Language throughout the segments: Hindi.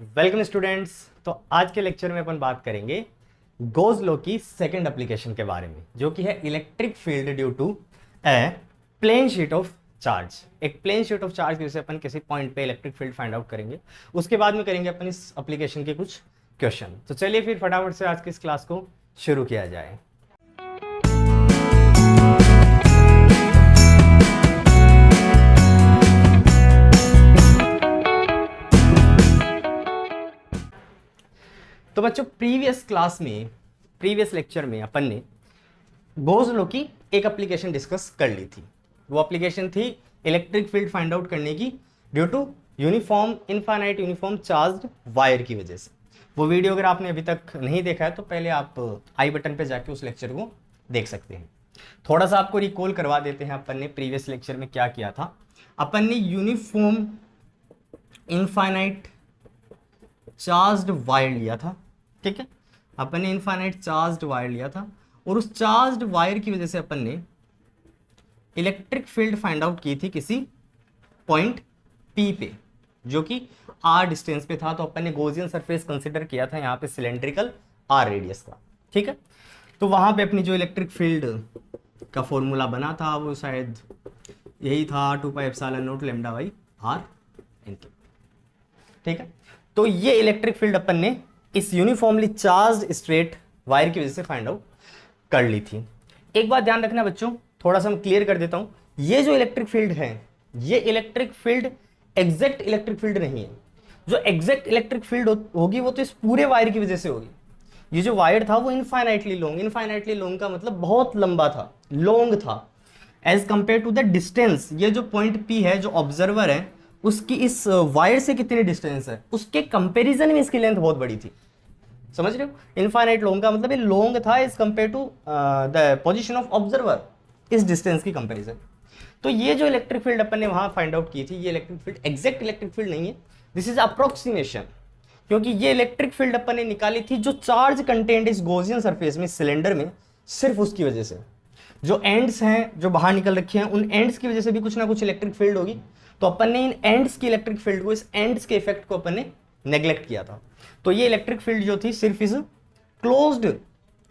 Welcome students. तो आज के लेक्चर में अपन बात करेंगे गोज लॉ की सेकंड एप्लीकेशन के बारे में, जो कि है electric field due to a plane sheet of charge. एक प्लेन शीट ऑफ चार्ज की वजह से अपन किसी पॉइंट पे इलेक्ट्रिक फील्ड फाइंड आउट करेंगे, उसके बाद में करेंगे अपन इस एप्लीकेशन के कुछ क्वेश्चन। तो चलिए फिर फटाफट से आज की इस क्लास को शुरू किया जाए। तो बच्चों प्रीवियस लेक्चर में अपन ने गोज लॉ की एक एप्लीकेशन डिस्कस कर ली थी। वो एप्लीकेशन थी इलेक्ट्रिक फील्ड फाइंड आउट करने की due to uniform infinite uniform charged wire की वजह से। वो वीडियो अगर आपने अभी तक नहीं देखा है तो पहले आप आई बटन पे जाके उस लेक्चर को देख सकते हैं। थोड़ा सा आपको रिकॉल करवा देते हैं अपन ने प्रीवियस लेक्चर में क्या किया था। अपन ने यूनिफॉर्म इनफाइनाइट चार्ज्ड वायर लिया था, ठीक है। अपन ने इनफाइनाइट चार्ज्ड वायर लिया था और उस चार्ज्ड वायर की वजह से अपन ने इलेक्ट्रिक फील्ड फाइंड आउट की थी किसी पॉइंट P पे, जो कि R डिस्टेंस पे था। तो अपन ने गॉसियन सरफेस कंसीडर किया था यहाँ पे सिलेंड्रिकल R रेडियस का, ठीक है। तो वहां पे अपनी जो इलेक्ट्रिक फील्ड का फॉर्मूला बना था वो शायद यही था 2πε0 λ/r, ठीक है। तो ये इलेक्ट्रिक फील्ड अपन ने इस यूनिफॉर्मली चार्ज्ड स्ट्रेट वायर की वजह से फाइंड आउट कर ली थी। एक बात ध्यान रखना बच्चों, थोड़ा सा मैं क्लियर कर देता हूं। ये जो इलेक्ट्रिक फील्ड है, ये electric field exact electric field नहीं है। जो एग्जैक्ट इलेक्ट्रिक फील्ड होगी वो तो इस पूरे वायर की वजह से होगी। ये जो वायर था वो इनफाइनाइटली लॉन्ग का मतलब बहुत लंबा था, लॉन्ग था as compare to the distance. ये जो पॉइंट P है, जो ऑब्जर्वर है, उसकी इस वायर से कितनी डिस्टेंस है, उसके कंपैरिजन में इसकी लेंथ बहुत बड़ी थी। समझ रहे हो? इनफाइनाइट लॉन्ग का मतलब ये लॉन्ग था as compare to the position of observer, इस डिस्टेंस की कंपैरिजन। तो ये जो इलेक्ट्रिक फील्ड अपन ने वहां फाइंड आउट की थी, ये electric field exact electric field नहीं है, दिस इज अप्रोक्सीमेशन। क्योंकि ये इलेक्ट्रिक फील्ड अपन ने निकाली थी जो चार्ज कंटेंट इस गॉसियन सरफेस में, सिलेंडर में, सिर्फ उसकी वजह से। जो एंड्स हैं जो बाहर निकल रखे हैं, उन एंड्स की वजह से भी कुछ ना कुछ इलेक्ट्रिक फील्ड होगी। तो अपन ने इन एंड्स की इलेक्ट्रिक फील्ड को, इस एंड्स के इफेक्ट को अपन ने नेग्लेक्ट किया था। तो ये इलेक्ट्रिक फील्ड जो थी सिर्फ इस क्लोज्ड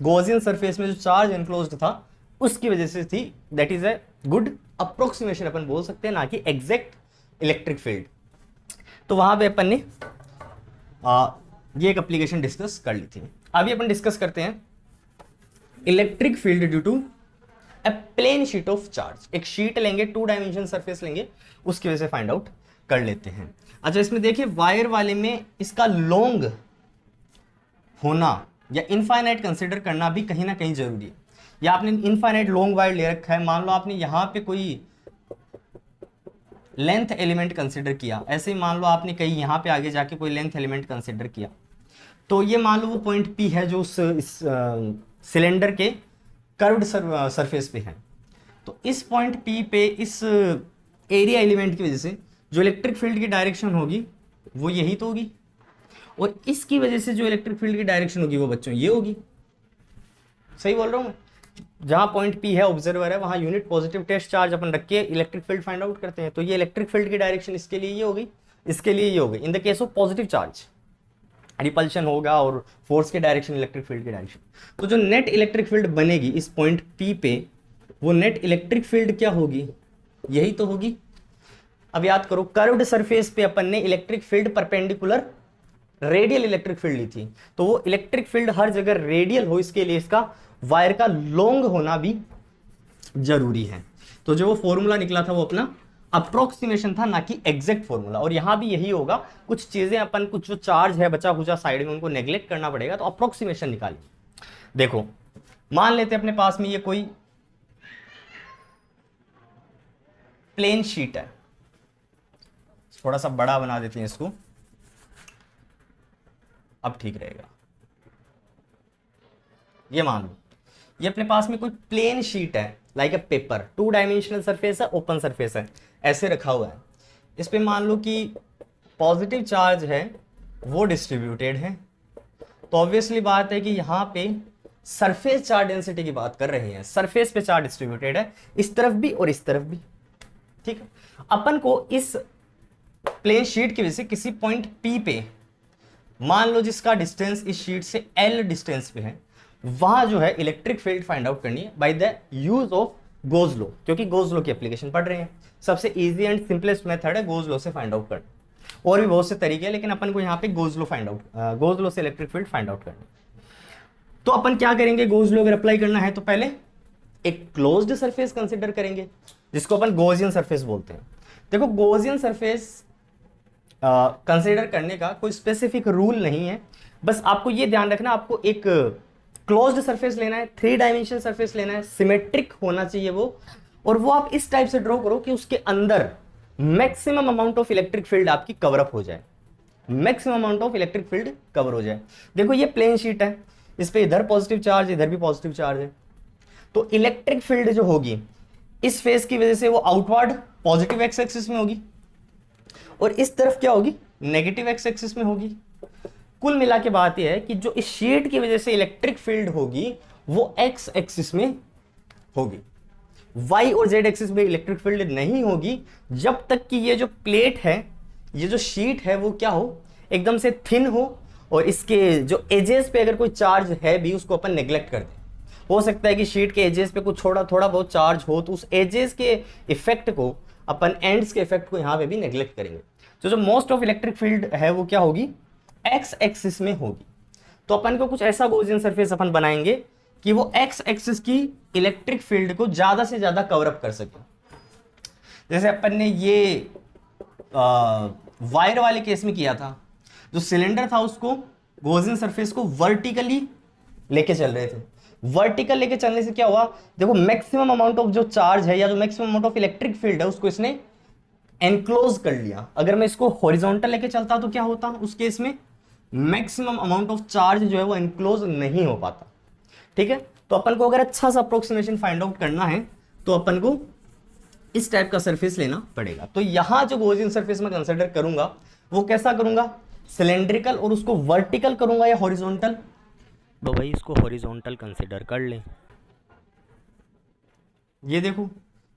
गॉसियन सरफेस में जो चार्ज एनक्लोज्ड था उसकी वजह से थी। That is a good approximation अपन बोल सकते हैं, ना कि एग्जैक्ट इलेक्ट्रिक फील्ड। तो वहां पे अपन ने ये एक एप्लीकेशन डिस्कस कर ली थी। अभी अपन डिस्कस करते हैं electric field due to a plane sheet of charge. एक शीट लेंगे, 2 डायमेंशन सरफेस लेंगे, उसकी वजह से फाइंड आउट कर लेते हैं। अच्छा, इसमें देखिए वायर वाले में इसका लॉन्ग होना या इनफाइनाइट कंसीडर करना भी कहीं ना कहीं जरूरी है। या आपने इनफाइनाइट लॉन्ग वायर ले रखा है, मान लो आपने यहां पे कोई लेंथ एलिमेंट कंसीडर किया, ऐसे ही मान लो आपने कहीं यहां पे आगे जाके कोई लेंथ एलिमेंट कंसीडर किया, तो ये मान लो वो पॉइंट P है जो उस सिलेंडर के कर्व्ड सरफेस पे है। तो इस पॉइंट P पे इस एरिया एलिमेंट की वजह से जो इलेक्ट्रिक फील्ड की डायरेक्शन होगी वो यही तो होगी, और इसकी वजह से जो इलेक्ट्रिक फील्ड की डायरेक्शन होगी वो बच्चों ये होगी। सही बोल रहा हूं मैं? जहां पॉइंट P है, ऑब्जर्वर है, वहां यूनिट पॉजिटिव टेस्ट चार्ज अपन रख के इलेक्ट्रिक फील्ड फाइंड आउट करते हैं। तो ये इलेक्ट्रिक फील्ड की डायरेक्शन इसके लिए ये होगी, इसके लिए ये होगी। In the case of positive charge repulsion होगा और फोर्स के डायरेक्शन इलेक्ट्रिक फील्ड की डायरेक्शन। तो जो नेट इलेक्ट्रिक फील्ड बनेगी इस पॉइंट P पे, वो नेट इलेक्ट्रिक फील्ड क्या होगी? यही तो होगी। अब याद करो, कर्व्ड सरफेस पे अपन ने electric field perpendicular radial electric field ली थी। तो वो इलेक्ट्रिक फील्ड हर जगह रेडियल हो, इसके लिए इसका वायर का लॉन्ग होना भी जरूरी है। तो जो वो फॉर्मूला निकला था वो अपना अप्रोक्सीमेशन था, ना कि एग्जैक्ट फॉर्मूला। और यहां भी यही होगा, कुछ चीजें अपन, कुछ जो चार्ज है बचा खुचा साइड में, उनको नेग्लेक्ट करना पड़ेगा। तो अप्रोक्सीमेशन निकालिए। देखो, मान लेते हैं अपने पास में ये कोई प्लेन शीट है, थोड़ा सा बड़ा बना देते हैं इसको, अब ठीक रहेगा। ये मान लो ये अपने पास में कोई प्लेन शीट है, like a paper, 2 dimensional surface है, ओपन सरफेस है, ऐसे रखा हुआ है। इस पे मान लो कि पॉजिटिव चार्ज है वो डिस्ट्रीब्यूटेड है। तो ऑब्वियसली बात है कि यहाँ पे सरफेस चार्ज डेंसिटी की बात कर रहे हैं, सरफेस पे चार्ज डिस्ट्रीब्यूटेड है, इस तरफ भी और इस तरफ भी, ठीक है। अपन को इस प्लेन शीट की वजह से किसी पॉइंट P पे मान लो जिसका डिस्टेंस इस शीट से L डिस्टेंस पे है, वहां जो है इलेक्ट्रिक फील्ड फाइंड आउट करनी है by the use of goes law, क्योंकि गोज लॉ की एप्लीकेशन पढ़ रहे हैं। सबसे इजी एंड सिंपलेस्ट मेथड है गोज लॉ से फाइंड आउट करना। और भी बहुत से तरीके हैं, लेकिन अपन को यहाँ पे goes law find out, goes law से इलेक्ट्रिक फील्ड फाइंड आउट करना। तो अपन क्या करेंगे, गोज लॉ अगर अप्लाई करना है तो पहले एक क्लोज्ड सरफेस कंसिडर करेंगे, जिसको अपन गॉसियन सरफेस बोलते हैं। देखो गॉसियन सरफेस कंसिडर करने का कोई स्पेसिफिक रूल नहीं है, बस आपको ये ध्यान रखना, आपको एक क्लोज्ड सरफेस लेना है, 3 डायमेंशन सरफेस लेना है, सिमेट्रिक होना चाहिए वो, और वो आप इस टाइप से ड्रॉ करो कि उसके अंदर maximum amount of electric field आपकी कवर अप हो जाए, maximum amount of electric field cover हो जाए। देखो ये प्लेन शीट है, इस पे इधर पॉजिटिव चार्ज, इधर भी पॉजिटिव चार्ज है, तो इलेक्ट्रिक फील्ड जो होगी इस फेस की वजह से वो आउटवर्ड पॉजिटिव एक्स एक्सिस में होगी, और इस तरफ क्या होगी, नेगेटिव एक्स एक्सिस में होगी। कुल मिला के बात यह है कि जो इस शीट की वजह से इलेक्ट्रिक फील्ड होगी वो एक्स एक्सिस में होगी, वाई और जेड एक्सिस में इलेक्ट्रिक फील्ड नहीं होगी, जब तक कि ये जो प्लेट है, ये जो शीट है, वो क्या हो, एकदम से थिन हो, और इसके जो एजेस पे अगर कोई चार्ज है भी उसको अपन नेग्लेक्ट कर दें। हो सकता है कि शीट के एजेस पे कुछ थोड़ा बहुत चार्ज हो, तो उस एजेस के इफेक्ट को अपन एंड्स के इफेक्ट को यहाँ पे भी नेग्लेक्ट करेंगे। तो जो मोस्ट ऑफ इलेक्ट्रिक फील्ड है वो क्या होगी, एक्स एक्सिस में होगी। तो अपन को कुछ ऐसा गॉसियन सरफेस अपन बनाएंगे कि वो एक्स एक्सिस की इलेक्ट्रिक फील्ड को ज्यादा से ज्यादा कवर अप कर सके। जैसे अपन ने ये वायर वाले केस में किया था, जो सिलेंडर था उसको गॉसियन सरफेस को वर्टिकली लेके चल रहे थे। वर्टिकल लेके चलने से क्या हुआ, देखो मैक्सिमम अमाउंट ऑफ जो चार्ज है या जो maximum amount of electric field है उसको इसने एनक्लोज कर लिया। अगर मैं इसको हॉरिजॉन्टल लेके चलता तो क्या होता, उस केस में मैक्सिमम अमाउंट ऑफ चार्ज जो है वो एनक्लोज नहीं हो पाता। ठीक है, तो अपन को अगर अच्छा सा अप्रोक्सीमेशन फाइंड आउट करना है तो अपन को इस टाइप का सरफेस लेना पड़ेगा। तो यहां जो गॉसियन सरफेस में कंसिडर करूंगा वो कैसा करूंगा, सिलेंड्रिकल, और उसको वर्टिकल करूंगा या हॉरिजॉन्टल, तो भाई इसको हॉरिजॉन्टल कंसिडर कर लें। ये देखो,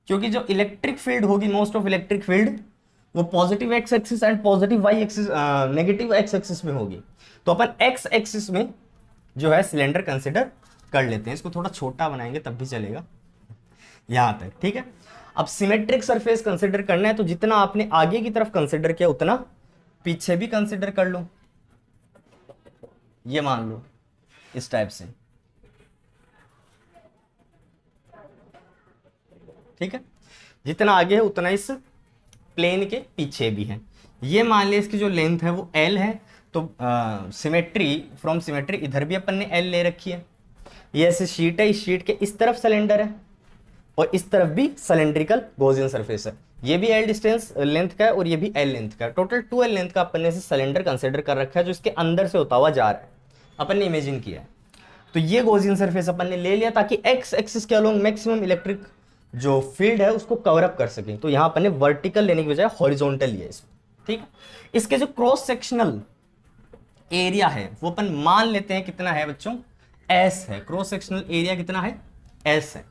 क्योंकि जो इलेक्ट्रिक फील्ड होगी, मोस्ट ऑफ इलेक्ट्रिक फील्ड वो positive x axis and positive y axis, negative x axis में होगी। तो अपन एक्स एक्सिस में जो है सिलेंडर कंसिडर कर लेते हैं। इसको थोड़ा छोटा बनाएंगे तब भी चलेगा, यहां तक। ठीक है, अब सिमेट्रिक सरफेस कंसिडर करना है, तो जितना आपने आगे की तरफ कंसिडर किया उतना पीछे भी कंसिडर कर लो। ये मान लो इस टाइप से, ठीक है, जितना आगे है उतना इस प्लेन के पीछे भी है। ये मान लिया इसकी जो लेंथ है वो L है, तो सिमेट्री, फ्रॉम सिमेट्री इधर भी अपन ने L ले रखी है। ये ऐसे शीट है, इस शीट के इस तरफ सिलेंडर है और इस तरफ भी सिलेंड्रिकल गॉसियन सरफेस है। ये भी L डिस्टेंस लेंथ का है और ये भी L लेंथ का है। टोटल 2L लेंथ का अपन ने सिलेंडर कंसिडर कर रखा है, जो इसके अंदर से होता हुआ जा रहा है, अपन ने इमेजिन किया है। तो ये गॉसियन सरफेस अपन ने ले लिया ताकि एक्स एक्सिस के अलोंग मैक्सिमम इलेक्ट्रिक जो फील्ड है उसको कवर अप कर सके। तो यहां अपन ने वर्टिकल लेने की बजाय हॉरिजॉन्टल लिया इसमें। ठीक है, इसके जो क्रॉस सेक्शनल एरिया है वो अपन मान लेते हैं कितना है बच्चों, S है। क्रॉस सेक्शनल एरिया कितना है, S है।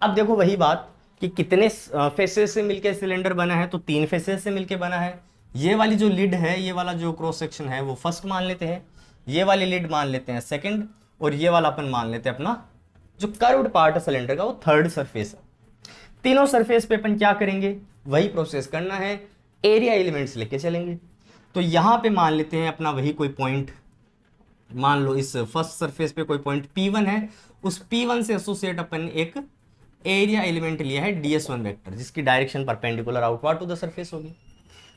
अब देखो वही बात कि कितने फेसेस से मिलकर सिलेंडर बना है, तो 3 फेसेस से मिलकर बना है। ये वाली जो लिड है, ये वाला जो क्रॉस सेक्शन है वो फर्स्ट मान लेते हैं, ये वाली लिड मान लेते हैं सेकंड, और ये वाला अपन मान लेते हैं अपना जो कर्व्ड पार्ट है सिलेंडर का वो थर्ड सरफेस है। तीनों सरफेस पे अपन क्या करेंगे, वही प्रोसेस करना है, एरिया एलिमेंट्स लेके चलेंगे। तो यहां पे मान लेते हैं अपना वही कोई पॉइंट, मान लो इस फर्स्ट सरफेस पे कोई पॉइंट P1 है, उस P1 से एसोसिएट अपन ने एक एरिया एलिमेंट लिया है ds1 वेक्टर, जिसकी direction perpendicular outward to the surface होगी।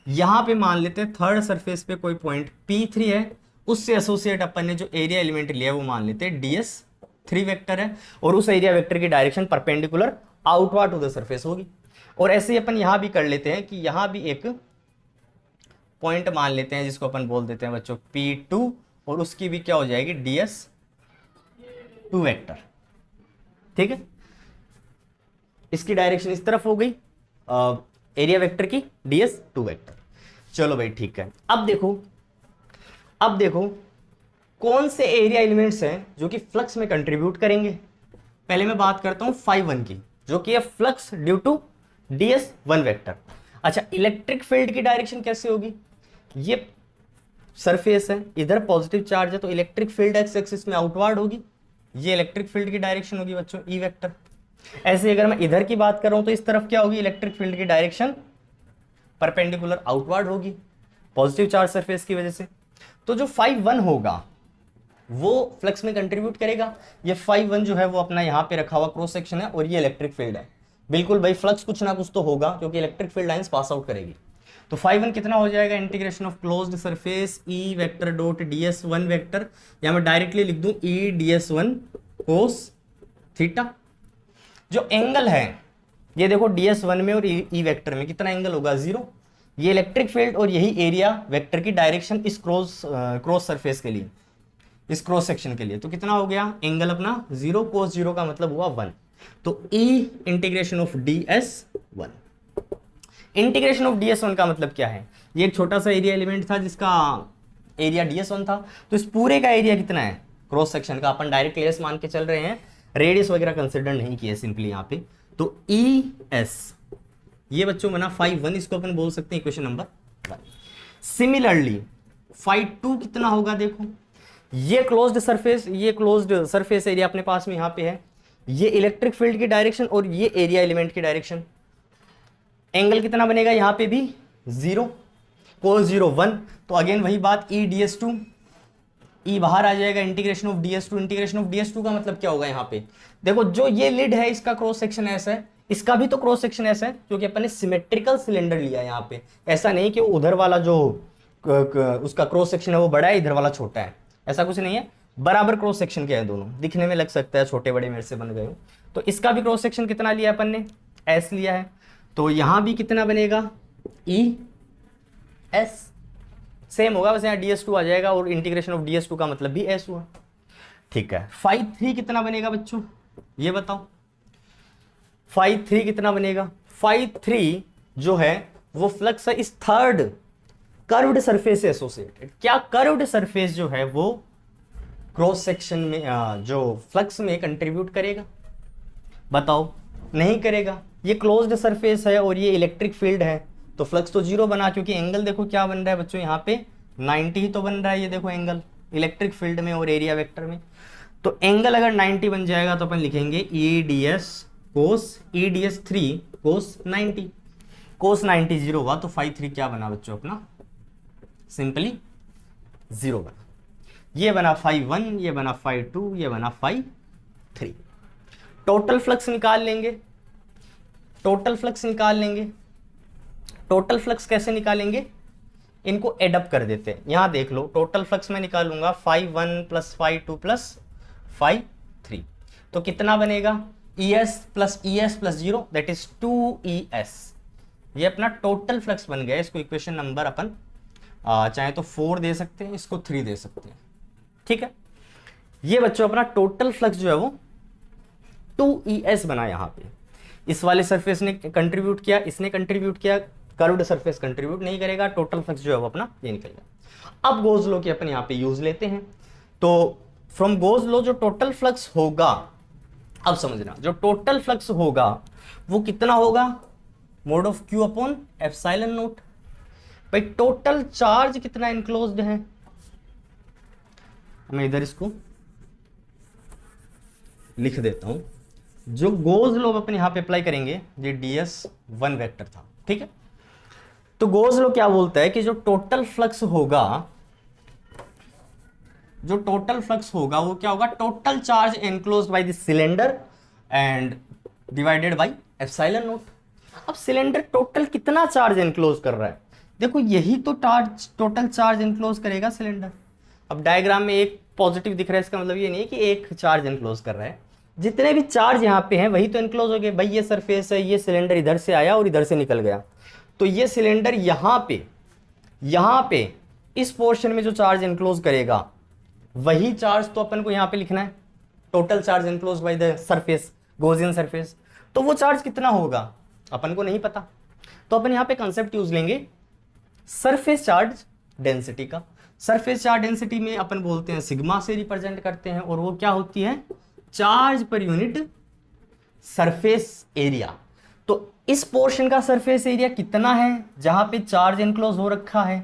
यहां पे मान लेते हैं थर्ड सरफेस पे कोई पॉइंट P3 है, उससे एसोसिएट अपन ने जो एरिया एलिमेंट लिया है वो मान लेते हैं ds3 वेक्टर है, और उस एरिया वेक्टर की direction perpendicular outward to the surface होगी। और ऐसे ही अपन यहां भी कर लेते हैं कि यहां भी एक पॉइंट मान लेते हैं जिसको अपन बोल देते हैं बच्चों P2, और उसकी भी क्या हो जाएगी ds2 वेक्टर। ठीक है, इसकी डायरेक्शन इस तरफ हो गई एरिया वेक्टर की ds2 वेक्टर। चलो भाई ठीक है, अब देखो कौन से एरिया एलिमेंट्स हैं जो कि फ्लक्स में कंट्रीब्यूट करेंगे। पहले मैं बात करता हूं φ1 की, जो कि है flux due to ds1 vector. अच्छा, इलेक्ट्रिक फील्ड की डायरेक्शन कैसे होगी, ये सरफेस है, इधर पॉजिटिव चार्ज है, तो इलेक्ट्रिक फील्ड एक्स एक्सिस में आउटवर्ड होगी, ये इलेक्ट्रिक फील्ड की डायरेक्शन होगी बच्चों, ई वेक्टर। ऐसे अगर मैं इधर की बात कर रहा हूं तो इस तरफ क्या होगी, इलेक्ट्रिक फील्ड की डायरेक्शन परपेंडिकुलर आउटवर्ड होगी, पॉजिटिव चार्ज सरफेस की वजह से। तो जो 5-1 होगा वो फ्लक्स में कंट्रीब्यूट करेगा। ये 5-1 जो है वो अपना यहाँ पे रखा हुआ क्रॉस सेक्शन है और ये इलेक्ट्रिक फील्ड है। बिल्कुल भाई, फ्लक्स कुछ ना कुछ तो होगा क्योंकि electric field lines pass out करेगी। तो 5-1 कितना हो जाएगा, integration of closed surface E vector dot ds1 vector, या मैं डायरेक्टली लिख दूं ई ds1 कोस थीटा। जो एंगल है ये देखो ds1 में और ई वेक्टर में कितना एंगल होगा, 0। ये इलेक्ट्रिक फील्ड और यही एरिया वेक्टर की डायरेक्शन इस क्रॉस सरफेस के लिए, इस क्रॉस सेक्शन के लिए, तो कितना हो गया एंगल अपना 0, कोस 0 का मतलब हुआ 1। तो E integration of ds1, integration of ds1 का मतलब क्या है, ये एक छोटा सा एरिया एलिमेंट था जिसका एरिया ds1 था, तो इस पूरे का एरिया कितना है क्रॉस सेक्शन का, अपन डायरेक्ट लेस मान के चल रहे हैं, रेडियस वगैरह कंसिडर नहीं किया सिंपली यहाँ पे। तो ES ये बच्चों बना 5-1, इसको अपन बोल सकते हैं इक्वेशन नंबर 1। सिमिलरली 5-2 कितना होगा, देखो ये क्लोज्ड सरफेस, ये क्लोज्ड सरफेस एरिया अपने पास में यहाँ पे है, ये इलेक्ट्रिक फील्ड की डायरेक्शन और ये एरिया एलिमेंट की डायरेक्शन। एंगल कितना बनेगा यहाँ पे भी 0, कोस 0 1, तो अगेन वही बात E ds2, E बाहर आ जाएगा, integration of ds2, integration of ds2 का मतलब क्या होगा, यहाँ पे देखो जो ये लिड है इसका क्रॉस सेक्शन ऐसा है, इसका भी तो क्रॉस सेक्शन ऐसा है क्योंकि अपन ने सिमेट्रिकल सिलेंडर लिया है यहाँ पे, ऐसा नहीं कि उधर वाला जो उसका क्रॉस सेक्शन है वो बड़ा है, इधर वाला छोटा है, ऐसा कुछ नहीं है, बराबर क्रॉस सेक्शन के हैं दोनों। दिखने में लग सकता है छोटे बड़े मेरे से बन गए हो, तो इसका भी क्रॉस सेक्शन कितना लिया अपन ने, S लिया है, तो यहां भी कितना बनेगा ES, सेम होगा, बस यहाँ ds2 आ जाएगा और इंटीग्रेशन ऑफ ds2 का मतलब भी S हुआ। ठीक है, 5-3 कितना बनेगा बच्चों, ये बताओ 5-3 कितना बनेगा। 5-3 जो है वो फ्लक्स है इस थर्ड कर्व्ड सरफेस से एसोसिएटेड। क्या कर्व्ड सरफेस जो है वो क्रॉस सेक्शन में जो फ्लक्स में कंट्रीब्यूट करेगा, बताओ, नहीं करेगा। ये क्लोज्ड सरफेस है और ये इलेक्ट्रिक फील्ड है, तो फ्लक्स तो 0 बना, क्योंकि एंगल देखो क्या बन रहा है बच्चों, यहाँ पे 90 ही तो बन रहा है, ये देखो एंगल इलेक्ट्रिक फील्ड में और एरिया वेक्टर में। तो एंगल अगर 90 बन जाएगा तो अपन लिखेंगे EDS कोस EDS3 कोस 90, कोस 90 0 हुआ, तो 5-3 क्या बना बच्चों अपना, सिंपली 0 बना। ये बना 5-1, ये बना 5-2, ये बना 5-3। टोटल फ्लक्स निकाल लेंगे, टोटल फ्लक्स निकाल लेंगे। टोटल फ्लक्स कैसे निकालेंगे, इनको एडअप कर देते हैं। यहां देख लो, टोटल फ्लक्स में निकालूंगा 5-1 + 5-2 + 5-3, तो कितना बनेगा ES + ES + 0 that is 2ES। ये अपना टोटल फ्लक्स बन गया। इसको इक्वेशन नंबर अपन चाहे तो 4 दे सकते हैं, इसको 3 दे सकते हैं, ठीक है। ये बच्चों अपना टोटल फ्लक्स जो है वो 2ES बना। यहाँ पे इस वाले सरफेस ने कंट्रीब्यूट किया, इसने कंट्रीब्यूट किया, कर्व्ड सरफेस कंट्रीब्यूट नहीं करेगा, टोटल फ्लक्स जो है वो अपना ये निकलेगा। अब गोज लॉ की अपन यहाँ पे यूज लेते हैं, तो फ्रॉम गोज लॉ जो टोटल फ्लक्स होगा, अब समझना, जो टोटल फ्लक्स होगा वो कितना होगा, mod of Q upon epsilon note. भाई टोटल चार्ज कितना इनक्लोज्ड है, मैं इधर इसको लिख देता हूं। जो गोज लॉ अपन यहां पे अप्लाई करेंगे, ये ds1 वेक्टर था, ठीक है। तो गोज लॉ क्या बोलता है कि जो टोटल फ्लक्स होगा, जो टोटल फ्लक्स होगा वो क्या होगा, total charge enclosed by the cylinder and divided by epsilon note. अब सिलेंडर टोटल कितना चार्ज एनक्लोज कर रहा है, देखो यही तो टोटल चार्ज एनक्लोज करेगा सिलेंडर। अब डायग्राम में एक पॉजिटिव दिख रहा है, इसका मतलब ये नहीं है कि एक चार्ज एनक्लोज कर रहा है, जितने भी चार्ज यहाँ पे हैं वही तो एनक्लोज हो गए। भाई ये सरफेस है, ये सिलेंडर इधर से आया और इधर से निकल गया, तो ये सिलेंडर यहाँ पे इस पोर्शन में जो चार्ज एनक्लोज करेगा वही चार्ज तो अपन को यहाँ पे लिखना है, total charge enclose by the surface, Gaussian surface. तो वो चार्ज कितना होगा अपन को नहीं पता, तो अपन यहाँ पे कंसेप्ट यूज लेंगे सरफेस चार्ज डेंसिटी का। सरफेस चार्ज डेंसिटी में अपन बोलते हैं सिग्मा से रिप्रेजेंट करते हैं, और वो क्या होती है, charge per unit surface area. तो इस पोर्शन का सरफेस एरिया कितना है जहां पे चार्ज एनक्लोज हो रखा है,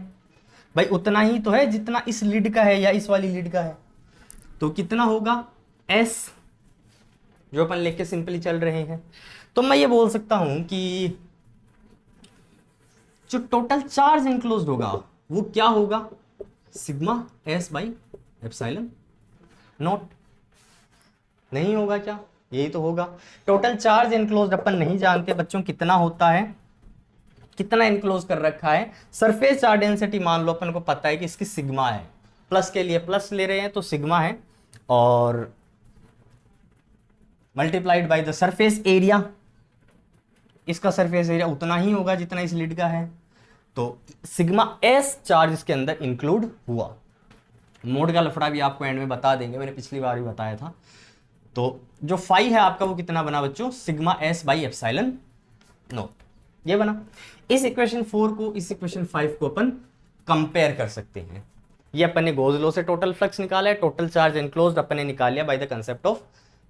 भाई उतना ही तो है जितना इस लीड का है या इस वाली लीड का है। तो कितना होगा S, जो अपन लेके सिंपली चल रहे हैं। तो मैं ये बोल सकता हूं कि जो टोटल चार्ज इंक्लोज्ड होगा वो क्या होगा, sigma S by epsilon not. नहीं होगा क्या, यही तो होगा। टोटल चार्ज इंक्लोज्ड अपन नहीं जानते बच्चों कितना होता है, कितना इंक्लोज कर रखा है। सरफेस चार्ज डेंसिटी मान लो अपन को पता है कि इसकी सिग्मा है, प्लस के लिए प्लस ले रहे हैं तो सिग्मा है, और multiplied by the surface area, इसका सरफेस एरिया उतना ही होगा जितना इस लीड का है। तो सिग्मा S चार्ज इसके अंदर इंक्लूड हुआ। मोड का लफड़ा भी आपको एंड में बता देंगे, मैंने पिछली बार भी बताया था। तो जो फाई है आपका वो कितना बना बच्चों, sigma S by epsilon not, ये बना। इस इक्वेशन 4 को इस इक्वेशन 5 को अपन कंपेयर कर सकते हैं। ये अपन ने गोज लॉ से टोटल फ्लक्स निकाला है, टोटल चार्ज एनक्लोज्ड अपन ने निकाल लिया by the concept of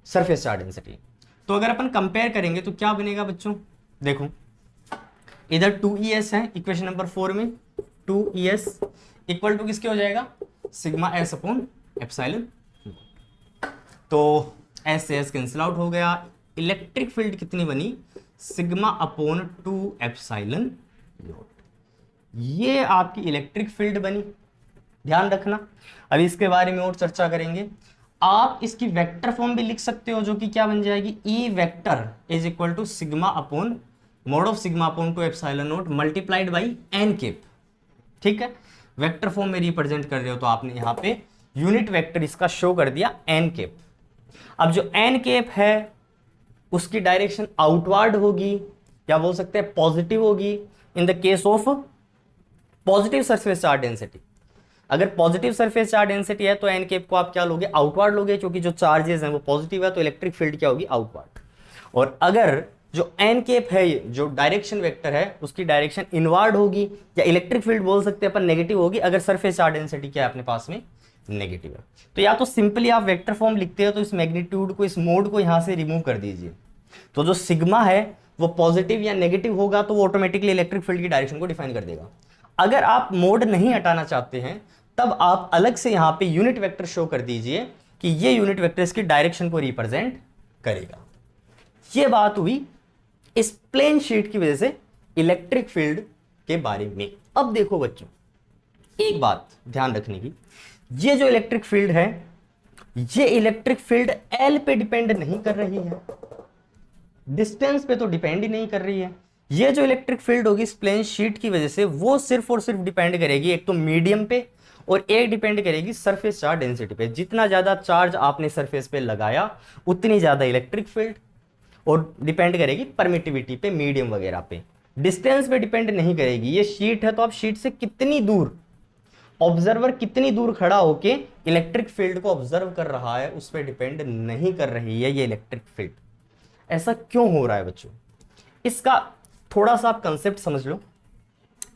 surface charge density. तो अगर अपन कंपेयर करेंगे तो क्या बनेगा बच्चों, देखो इधर 2ES है इक्वेशन नंबर 4 में, 2ES इक्वल टू किसके हो जाएगा, सिग्मा S अपॉन एप्सिलॉन। तो S से S कैंसिल आउट हो गया। इलेक्ट्रिक फील्ड कितनी बनी, सिग्मा अपॉन 2 एप्सिलॉन नॉट। ये आपकी इलेक्ट्रिक फील्ड बनी, ध्यान रखना। अभी इसके बारे में और चर्चा करेंगे। आप इसकी वेक्टर फॉर्म भी लिख सकते हो, जो कि क्या बन जाएगी, E vector is equal to sigma upon mod of sigma upon 2 epsilon naught multiplied by n cap. ठीक है, वेक्टर फॉर्म में रिप्रेजेंट कर रहे हो तो आपने यहाँ पे यूनिट वेक्टर इसका शो कर दिया n कैप। अब जो n कैप है उसकी डायरेक्शन आउटवर्ड होगी, क्या बोल सकते हैं, पॉजिटिव होगी in the case of positive surface charge density. अगर पॉजिटिव सरफेस चार्ज डेंसिटी है तो एन कैप को आप क्या लोगे, आउटवर्ड लोगे, क्योंकि जो चार्जेस हैं वो पॉजिटिव है, तो इलेक्ट्रिक फील्ड क्या होगी, आउटवर्ड। और अगर जो एन कैप है, जो डायरेक्शन वेक्टर है, उसकी डायरेक्शन इनवर्ड होगी, या इलेक्ट्रिक फील्ड बोल सकते हैं अपन, नेगेटिव होगी, अगर सरफेस चार्ज डेंसिटी क्या है अपने पास में, नेगेटिव है। तो या तो सिंपली आप वेक्टर फॉर्म लिखते हो तो इस मैग्नीट्यूड को, इस मोड को यहां से रिमूव कर दीजिए, तो जो सिग्मा है वो पॉजिटिव या नेगेटिव होगा, तो वो ऑटोमेटिकली इलेक्ट्रिक फील्ड की डायरेक्शन को डिफाइन कर देगा। अगर आप मोड नहीं हटाना चाहते हैं तब आप अलग से यहां पे यूनिट वेक्टर शो कर दीजिए कि ये यूनिट वेक्टर इसकी डायरेक्शन को रिप्रेजेंट करेगा। ये बात हुई इस प्लेन शीट की वजह से इलेक्ट्रिक फील्ड के बारे में। अब देखो बच्चों, एक बात ध्यान रखने की, ये जो इलेक्ट्रिक फील्ड है, ये इलेक्ट्रिक फील्ड एल पे डिपेंड नहीं कर रही है, डिस्टेंस पे तो डिपेंड ही नहीं कर रही है। ये जो इलेक्ट्रिक फील्ड होगी इस प्लेन शीट की वजह से, वो सिर्फ और सिर्फ डिपेंड करेगी एक तो मीडियम पे, और एक डिपेंड करेगी सरफेस चार्ज डेंसिटी पे। जितना ज्यादा चार्ज आपने सरफेस पे लगाया उतनी ज्यादा इलेक्ट्रिक फील्ड, और डिपेंड करेगी परमिटिविटी पे, मीडियम वगैरह पे, डिस्टेंस पे डिपेंड नहीं करेगी। ये शीट है तो आप शीट से कितनी दूर, ऑब्जर्वर कितनी दूर खड़ा होके इलेक्ट्रिक फील्ड को ऑब्जर्व कर रहा है उस पर डिपेंड नहीं कर रही है ये इलेक्ट्रिक फील्ड। ऐसा क्यों हो रहा है बच्चों, इसका थोड़ा सा आप कंसेप्ट समझ लो,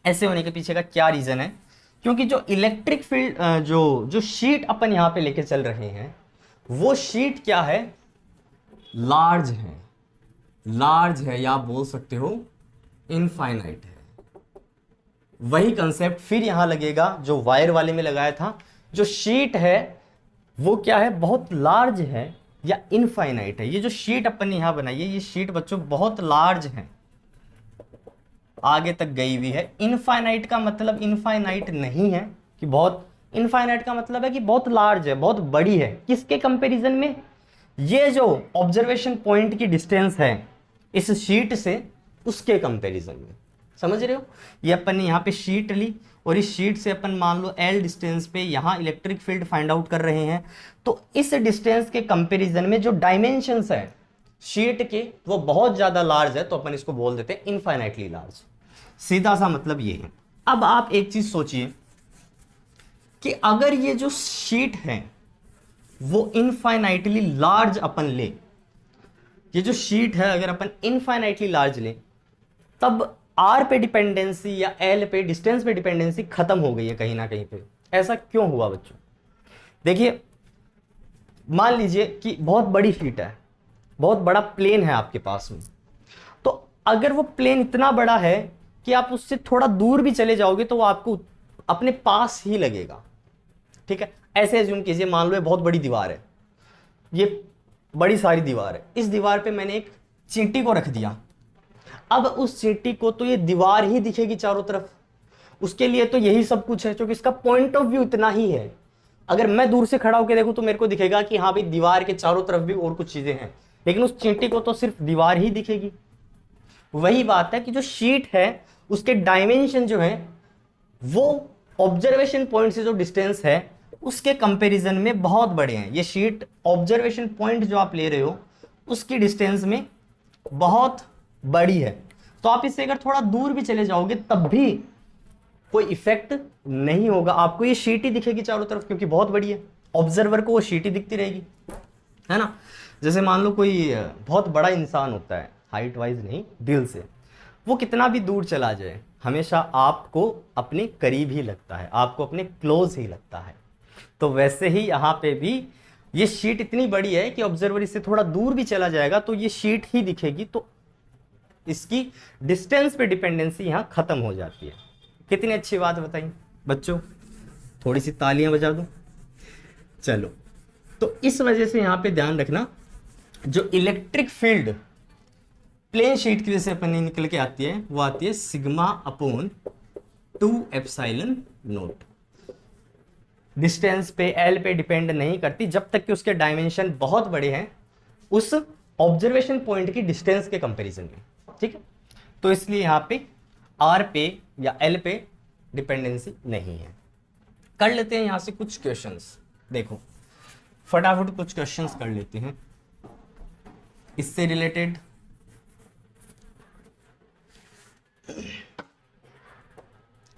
ऐसे होने के पीछे का क्या रीजन है। क्योंकि जो इलेक्ट्रिक फील्ड जो शीट अपन यहां पे लेके चल रहे हैं, वो शीट क्या है, लार्ज है, लार्ज है, या आप बोल सकते हो इनफाइनाइट है। वही कंसेप्ट फिर यहां लगेगा जो वायर वाले में लगाया था। जो शीट है वो क्या है, बहुत लार्ज है या इनफाइनाइट है। ये जो शीट अपन ने यहां बनाई है, ये शीट बच्चों बहुत लार्ज है, आगे तक गई हुई है। इनफाइनाइट का मतलब इनफाइनाइट नहीं है कि बहुत, इनफाइनाइट का मतलब है कि बहुत लार्ज है, बहुत बड़ी है। किसके कंपैरिजन में, ये जो ऑब्जर्वेशन पॉइंट की डिस्टेंस है इस शीट से, उसके कंपैरिजन में। समझ रहे हो, ये अपन ने यहाँ पे शीट ली और इस शीट से अपन मान लो L डिस्टेंस पे यहाँ इलेक्ट्रिक फील्ड फाइंड आउट कर रहे हैं, तो इस डिस्टेंस के कंपैरिजन में जो डायमेंशंस है शीट के वो बहुत ज्यादा लार्ज है, तो अपन इसको बोल देते हैं इनफाइनाइटली लार्ज। सीधा सा मतलब ये है। अब आप एक चीज सोचिए कि अगर ये जो शीट है वो इनफाइनाइटली लार्ज अपन ले, ये जो शीट है अगर अपन इनफाइनाइटली लार्ज ले, तब R पे डिपेंडेंसी या L पे, डिस्टेंस पे डिपेंडेंसी खत्म हो गई है कहीं ना कहीं पे। ऐसा क्यों हुआ बच्चों, देखिए मान लीजिए कि बहुत बड़ी शीट है, बहुत बड़ा प्लेन है आपके पास में, तो अगर वो प्लेन इतना बड़ा है कि आप उससे थोड़ा दूर भी चले जाओगे तो वो आपको अपने पास ही लगेगा। ठीक है, ऐसे एज्यूम कीजिए, मान लो ये बहुत बड़ी दीवार है, ये बड़ी सारी दीवार है, इस दीवार पे मैंने एक चींटी को रख दिया। अब उस चींटी को तो ये दीवार ही दिखेगी चारों तरफ, उसके लिए तो यही सब कुछ है, क्योंकि इसका पॉइंट ऑफ व्यू इतना ही है। अगर मैं दूर से खड़ा होकर देखूं तो मेरे को दिखेगा कि हाँ भाई दीवार के चारों तरफ भी और कुछ चीजें हैं, लेकिन उस चींटी को तो सिर्फ दीवार ही दिखेगी। वही बात है कि जो शीट है उसके डायमेंशन जो है वो ऑब्जर्वेशन पॉइंट से जो डिस्टेंस है उसके कंपैरिजन में बहुत बड़े हैं। ये शीट ऑब्जर्वेशन पॉइंट जो आप ले रहे हो उसकी डिस्टेंस में बहुत बड़ी है, तो आप इससे अगर थोड़ा दूर भी चले जाओगे तब भी कोई इफेक्ट नहीं होगा, आपको ये शीट ही दिखेगी चारों तरफ, क्योंकि बहुत बड़ी है, ऑब्जर्वर को वो शीट ही दिखती रहेगी, है ना। जैसे मान लो कोई बहुत बड़ा इंसान होता है, हाइट वाइज नहीं दिल से, वो कितना भी दूर चला जाए हमेशा आपको अपने करीब ही लगता है, आपको अपने क्लोज ही लगता है। तो वैसे ही यहाँ पे भी ये शीट इतनी बड़ी है कि ऑब्जर्वर इससे थोड़ा दूर भी चला जाएगा तो ये शीट ही दिखेगी, तो इसकी डिस्टेंस पे डिपेंडेंसी यहाँ खत्म हो जाती है। कितनी अच्छी बात बताई बच्चों, थोड़ी सी तालियां बजा दो। चलो, तो इस वजह से यहाँ पे ध्यान रखना, जो इलेक्ट्रिक फील्ड प्लेन शीट की वजह से अपनी निकल के आती है वो आती है sigma upon 2 epsilon note. Distance पे एल पे डिपेंड नहीं करती जब तक कि उसके डायमेंशन बहुत बड़े हैं उस ऑब्जर्वेशन पॉइंट की डिस्टेंस के कंपैरिजन में। ठीक है, तो इसलिए यहाँ पे आर पे या एल पे डिपेंडेंसी नहीं है। कर लेते हैं यहां से कुछ क्वेश्चंस, देखो फटाफट कुछ क्वेश्चंस कर लेते हैं इससे रिलेटेड।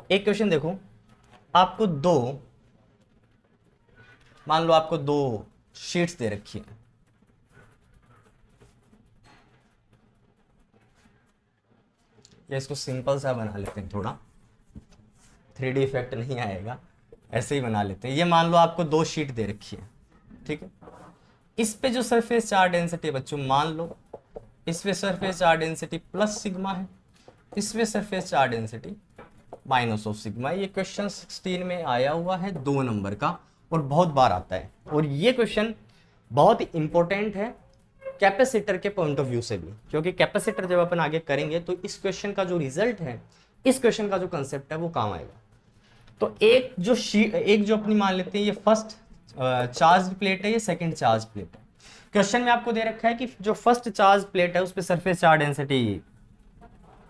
एक क्वेश्चन देखो, आपको मान लो आपको 2 शीट्स दे रखी है, या इसको सिंपल सा बना लेते हैं, थोड़ा 3D इफेक्ट नहीं आएगा, ऐसे ही बना लेते हैं। ये मान लो आपको 2 शीट दे रखी है, ठीक है। इस पे जो सरफेस चार्ज डेंसिटी बच्चों, मान लो इस पे surface charge density plus sigma है, इस पे surface charge density minus of sigma. ये क्वेश्चन 16 में आया हुआ है 2 नंबर का, और बहुत बार आता है, और ये क्वेश्चन बहुत ही इंपॉर्टेंट है कैपेसिटर के पॉइंट ऑफ व्यू से भी, क्योंकि कैपेसिटर जब अपन आगे करेंगे तो इस क्वेश्चन का जो रिजल्ट है, इस क्वेश्चन का जो कंसेप्ट है वो काम आएगा। तो एक जो अपनी मान लेते हैं ये फर्स्ट चार्ज प्लेट है, ये सेकंड चार्ज प्लेट है। क्वेश्चन में आपको दे रखा है कि जो फर्स्ट चार्ज प्लेट है उस पे surface charge density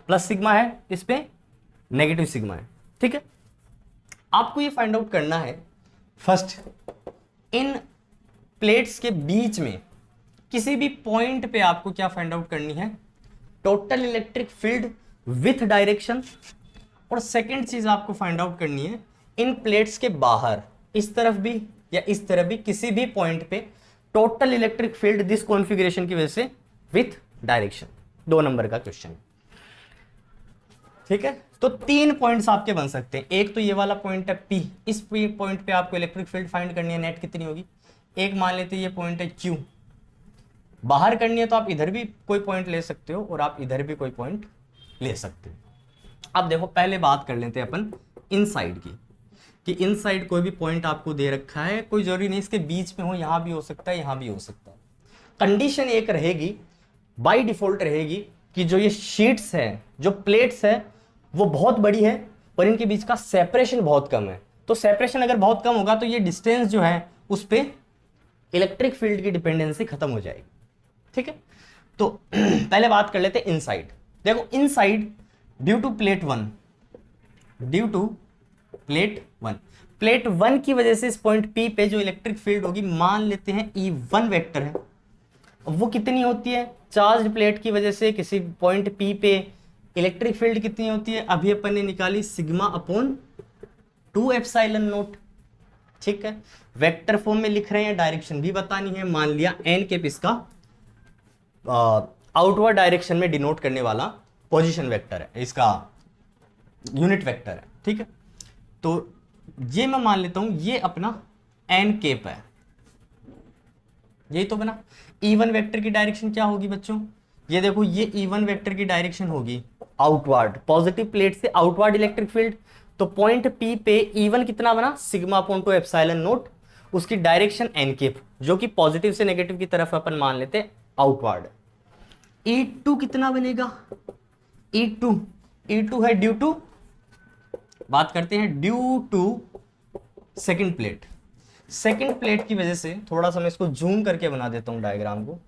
plus sigma है, इस पे नेगेटिव सिग्मा है, ठीक है। आपको ये फाइंड आउट करना है फर्स्ट, इन प्लेट्स के बीच में किसी भी पॉइंट पे आपको क्या फाइंड आउट करनी है, total electric field with direction. और सेकंड चीज आपको फाइंड आउट करनी है इन प्लेट्स के बाहर, इस तरफ भी या इस तरफ भी, किसी भी पॉइंट पे total electric field this configuration की वजह से विथ डायरेक्शन। 2 नंबर का क्वेश्चन, ठीक है। तो 3 पॉइंट्स आपके बन सकते हैं। एक तो ये वाला पॉइंट है P, इस पॉइंट पे आपको इलेक्ट्रिक फील्ड फाइंड करनी है, नेट कितनी होगी। एक मान लेते हैं ये पॉइंट है Q, बाहर करनी है तो आप इधर भी कोई पॉइंट ले सकते हो और आप इधर भी कोई पॉइंट ले सकते हो। अब देखो पहले बात कर लेते हैं अपन इनसाइड की, कि इनसाइड कोई भी पॉइंट आपको दे रखा है, कोई जरूरी नहीं इसके बीच में हो, यहां भी हो सकता है, यहां भी हो सकता है। कंडीशन एक रहेगी, बाय डिफॉल्ट रहेगी, कि जो ये शीट्स है, जो प्लेट्स है, वो बहुत बड़ी है और इनके बीच का सेपरेशन बहुत कम है। तो सेपरेशन अगर बहुत कम होगा तो ये डिस्टेंस जो है उस पर इलेक्ट्रिक फील्ड की डिपेंडेंसी खत्म हो जाएगी, ठीक है। तो पहले बात कर लेते हैं इनसाइड। देखो inside due to plate 1, plate 1 की वजह से इस पॉइंट P पे जो इलेक्ट्रिक फील्ड होगी, मान लेते हैं E1 वेक्टर है, वो कितनी होती है, चार्ज प्लेट की वजह से किसी पॉइंट P पे इलेक्ट्रिक फील्ड कितनी होती है, अभी अपन ने निकाली सिग्मा अपॉन 2 एप्सिलॉन नोट, ठीक है। वेक्टर फॉर्म में लिख रहे हैं, डायरेक्शन भी बतानी है, मान लिया एन केप इसका आउटवर्ड डायरेक्शन में डिनोट करने वाला पोजीशन वेक्टर है, इसका यूनिट वेक्टर है, ठीक है। तो ये मैं मान लेता हूं ये अपना एन केप है, यही तो बना। E1 वेक्टर की डायरेक्शन क्या होगी बच्चों, ये देखो ये E1 वेक्टर की डायरेक्शन होगी आउटवर्ड, पॉजिटिव प्लेट से आउटवर्ड इलेक्ट्रिक फील्ड, तो पॉइंट पी पे E1 कितना बना, sigma upon two epsilon note, उसकी डायरेक्शन एन केप, जो कि पॉजिटिव से नेगेटिव की तरफ अपन मान लेते हैं आउटवर्ड। E2 कितना बनेगा, E2 है ड्यू टू, बात करते हैं due to second plate. Second plate की वजह से, थोड़ा सा मैं इसको जूम करके बना देता हूँ डायग्राम को,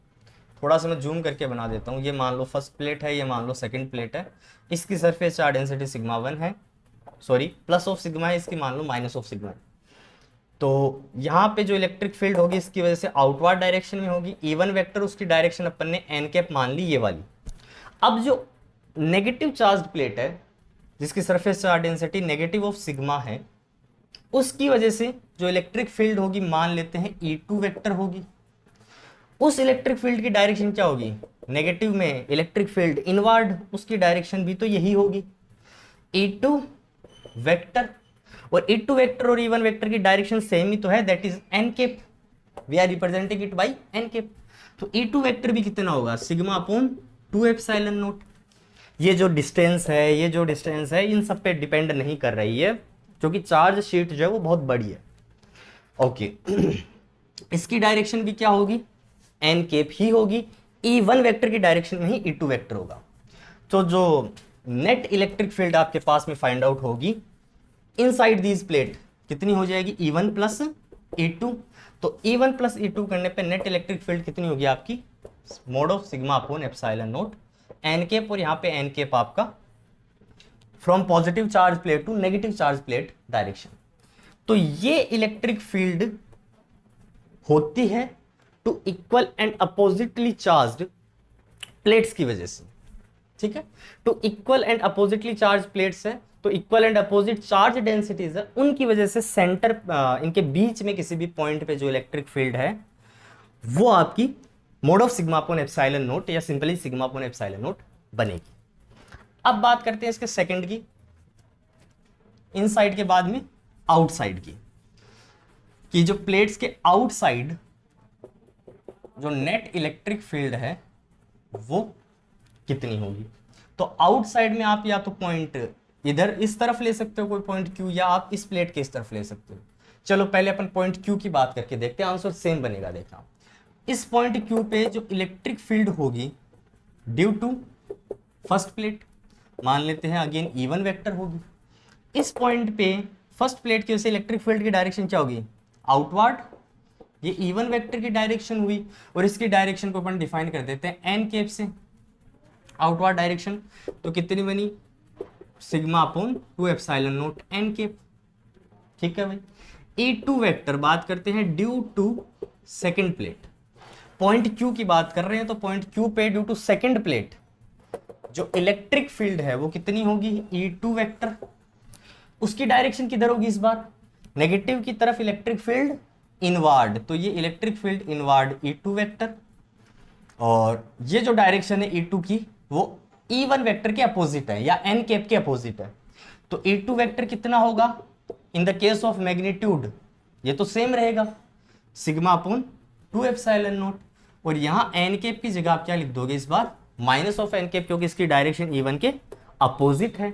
थोड़ा सा मैं जूम करके बना देता हूँ। ये मान लो फर्स्ट प्लेट है, ये मान लो सेकंड प्लेट है, इसकी सरफेस चार्ज डेंसिटी सिग्मा 1 है, सॉरी प्लस ऑफ सिग्मा है, इसकी मान लो माइनस ऑफ सिग्मा है। तो यहाँ पे जो इलेक्ट्रिक फील्ड होगी इसकी वजह से आउटवर्ड डायरेक्शन में होगी। E1 वेक्टर उसकी डायरेक्शन अपन ने एन कैप मान ली, ये वाली। अब जो नेगेटिव चार्ज प्लेट है जिसकी surface charge density negative of sigma है, उसकी वजह से जो इलेक्ट्रिक फील्ड होगी मान लेते हैं E2 वेक्टर होगी। उस इलेक्ट्रिक फील्ड की डायरेक्शन क्या होगी, नेगेटिव में इलेक्ट्रिक फील्ड इनवर्ड, उसकी डायरेक्शन भी तो यही होगी E2 वेक्टर। और E2 वेक्टर और E1 वेक्टर की डायरेक्शन सेम ही तो है, that is n cap, we are representing it by n cap. तो E2 वेक्टर भी कितना होगा, सिग्मा अपॉन 2 एप्सिलॉन नोट। ये जो डिस्टेंस है इन सब पे डिपेंड नहीं कर रही है, क्योंकि चार्ज शीट जो है वो बहुत बड़ी है। ओके इसकी डायरेक्शन भी क्या होगी, एन केप ही होगी। E1 वेक्टर की डायरेक्शन में ही E2 वेक्टर होगा। तो जो नेट इलेक्ट्रिक फील्ड आपके पास में फाइंड आउट होगी इनसाइड दीज प्लेट कितनी हो जाएगी, E1 प्लस E2। तो E1 प्लस E2 करने पे नेट इलेक्ट्रिक फील्ड कितनी होगी आपकी, mod of sigma upon epsilon naught n cap. और यहाँ पे एन केप आपका from positive charge plate to negative charge plate direction. तो ये इलेक्ट्रिक फील्ड होती है two equal and oppositely charged plates की वजह से, ठीक है। Two equal and oppositely charge plates है, तो equal and opposite charge densities है, उनकी वजह से सेंटर इनके बीच में किसी भी पॉइंट पे जो इलेक्ट्रिक फील्ड है वो आपकी mod of sigma upon epsilon naught या simply sigma upon epsilon naught बनेगी। अब बात करते हैं इसके सेकंड की, इनसाइड के बाद में आउटसाइड की, कि जो प्लेट्स के आउटसाइड जो नेट इलेक्ट्रिक फील्ड है वो कितनी होगी। तो आउटसाइड में आप या तो पॉइंट इधर इस तरफ ले सकते हो कोई पॉइंट Q, या आप इस प्लेट के इस तरफ ले सकते हो। चलो पहले अपन पॉइंट Q की बात करके देखते हैं, आंसर सेम बनेगा। देखना इस पॉइंट Q पे जो इलेक्ट्रिक फील्ड होगी ड्यू टू फर्स्ट प्लेट, मान लेते हैं अगेन E1 वेक्टर होगी। इस पॉइंट पे फर्स्ट प्लेट की वजह से इलेक्ट्रिक फील्ड की डायरेक्शन क्या होगी, आउटवर्ड। ये E1 वेक्टर की डायरेक्शन हुई, और इसकी डायरेक्शन को अपन डिफाइन कर देते हैं एन केप से, आउटवर्ड डायरेक्शन। तो कितनी बनी, sigma upon 2 epsilon naught n cap, ठीक है भाई। E2 वेक्टर बात करते हैं due to second plate, point Q की बात कर रहे हैं, तो पॉइंट Q पे ड्यू टू सेकंड प्लेट जो इलेक्ट्रिक फील्ड है वो कितनी होगी, E2 वेक्टर। उसकी डायरेक्शन किधर होगी, इस बार नेगेटिव की तरफ इलेक्ट्रिक फील्ड इनवर्ड, तो ये electric field inward E2 vector. और ये जो डायरेक्शन है E2 की वो E1 वेक्टर के अपोजिट है या एन कैप के अपोजिट है। तो E2 वेक्टर कितना होगा, in the case of magnitude ये तो सेम रहेगा, सिग्मा अपॉन 2 एप्सिलॉन नोट। और यहाँ एन कैप की जगह आप क्या लिख दोगे, इस बार माइनस ऑफ एन कैप, क्योंकि इसकी डायरेक्शन E1 के अपोजिट है।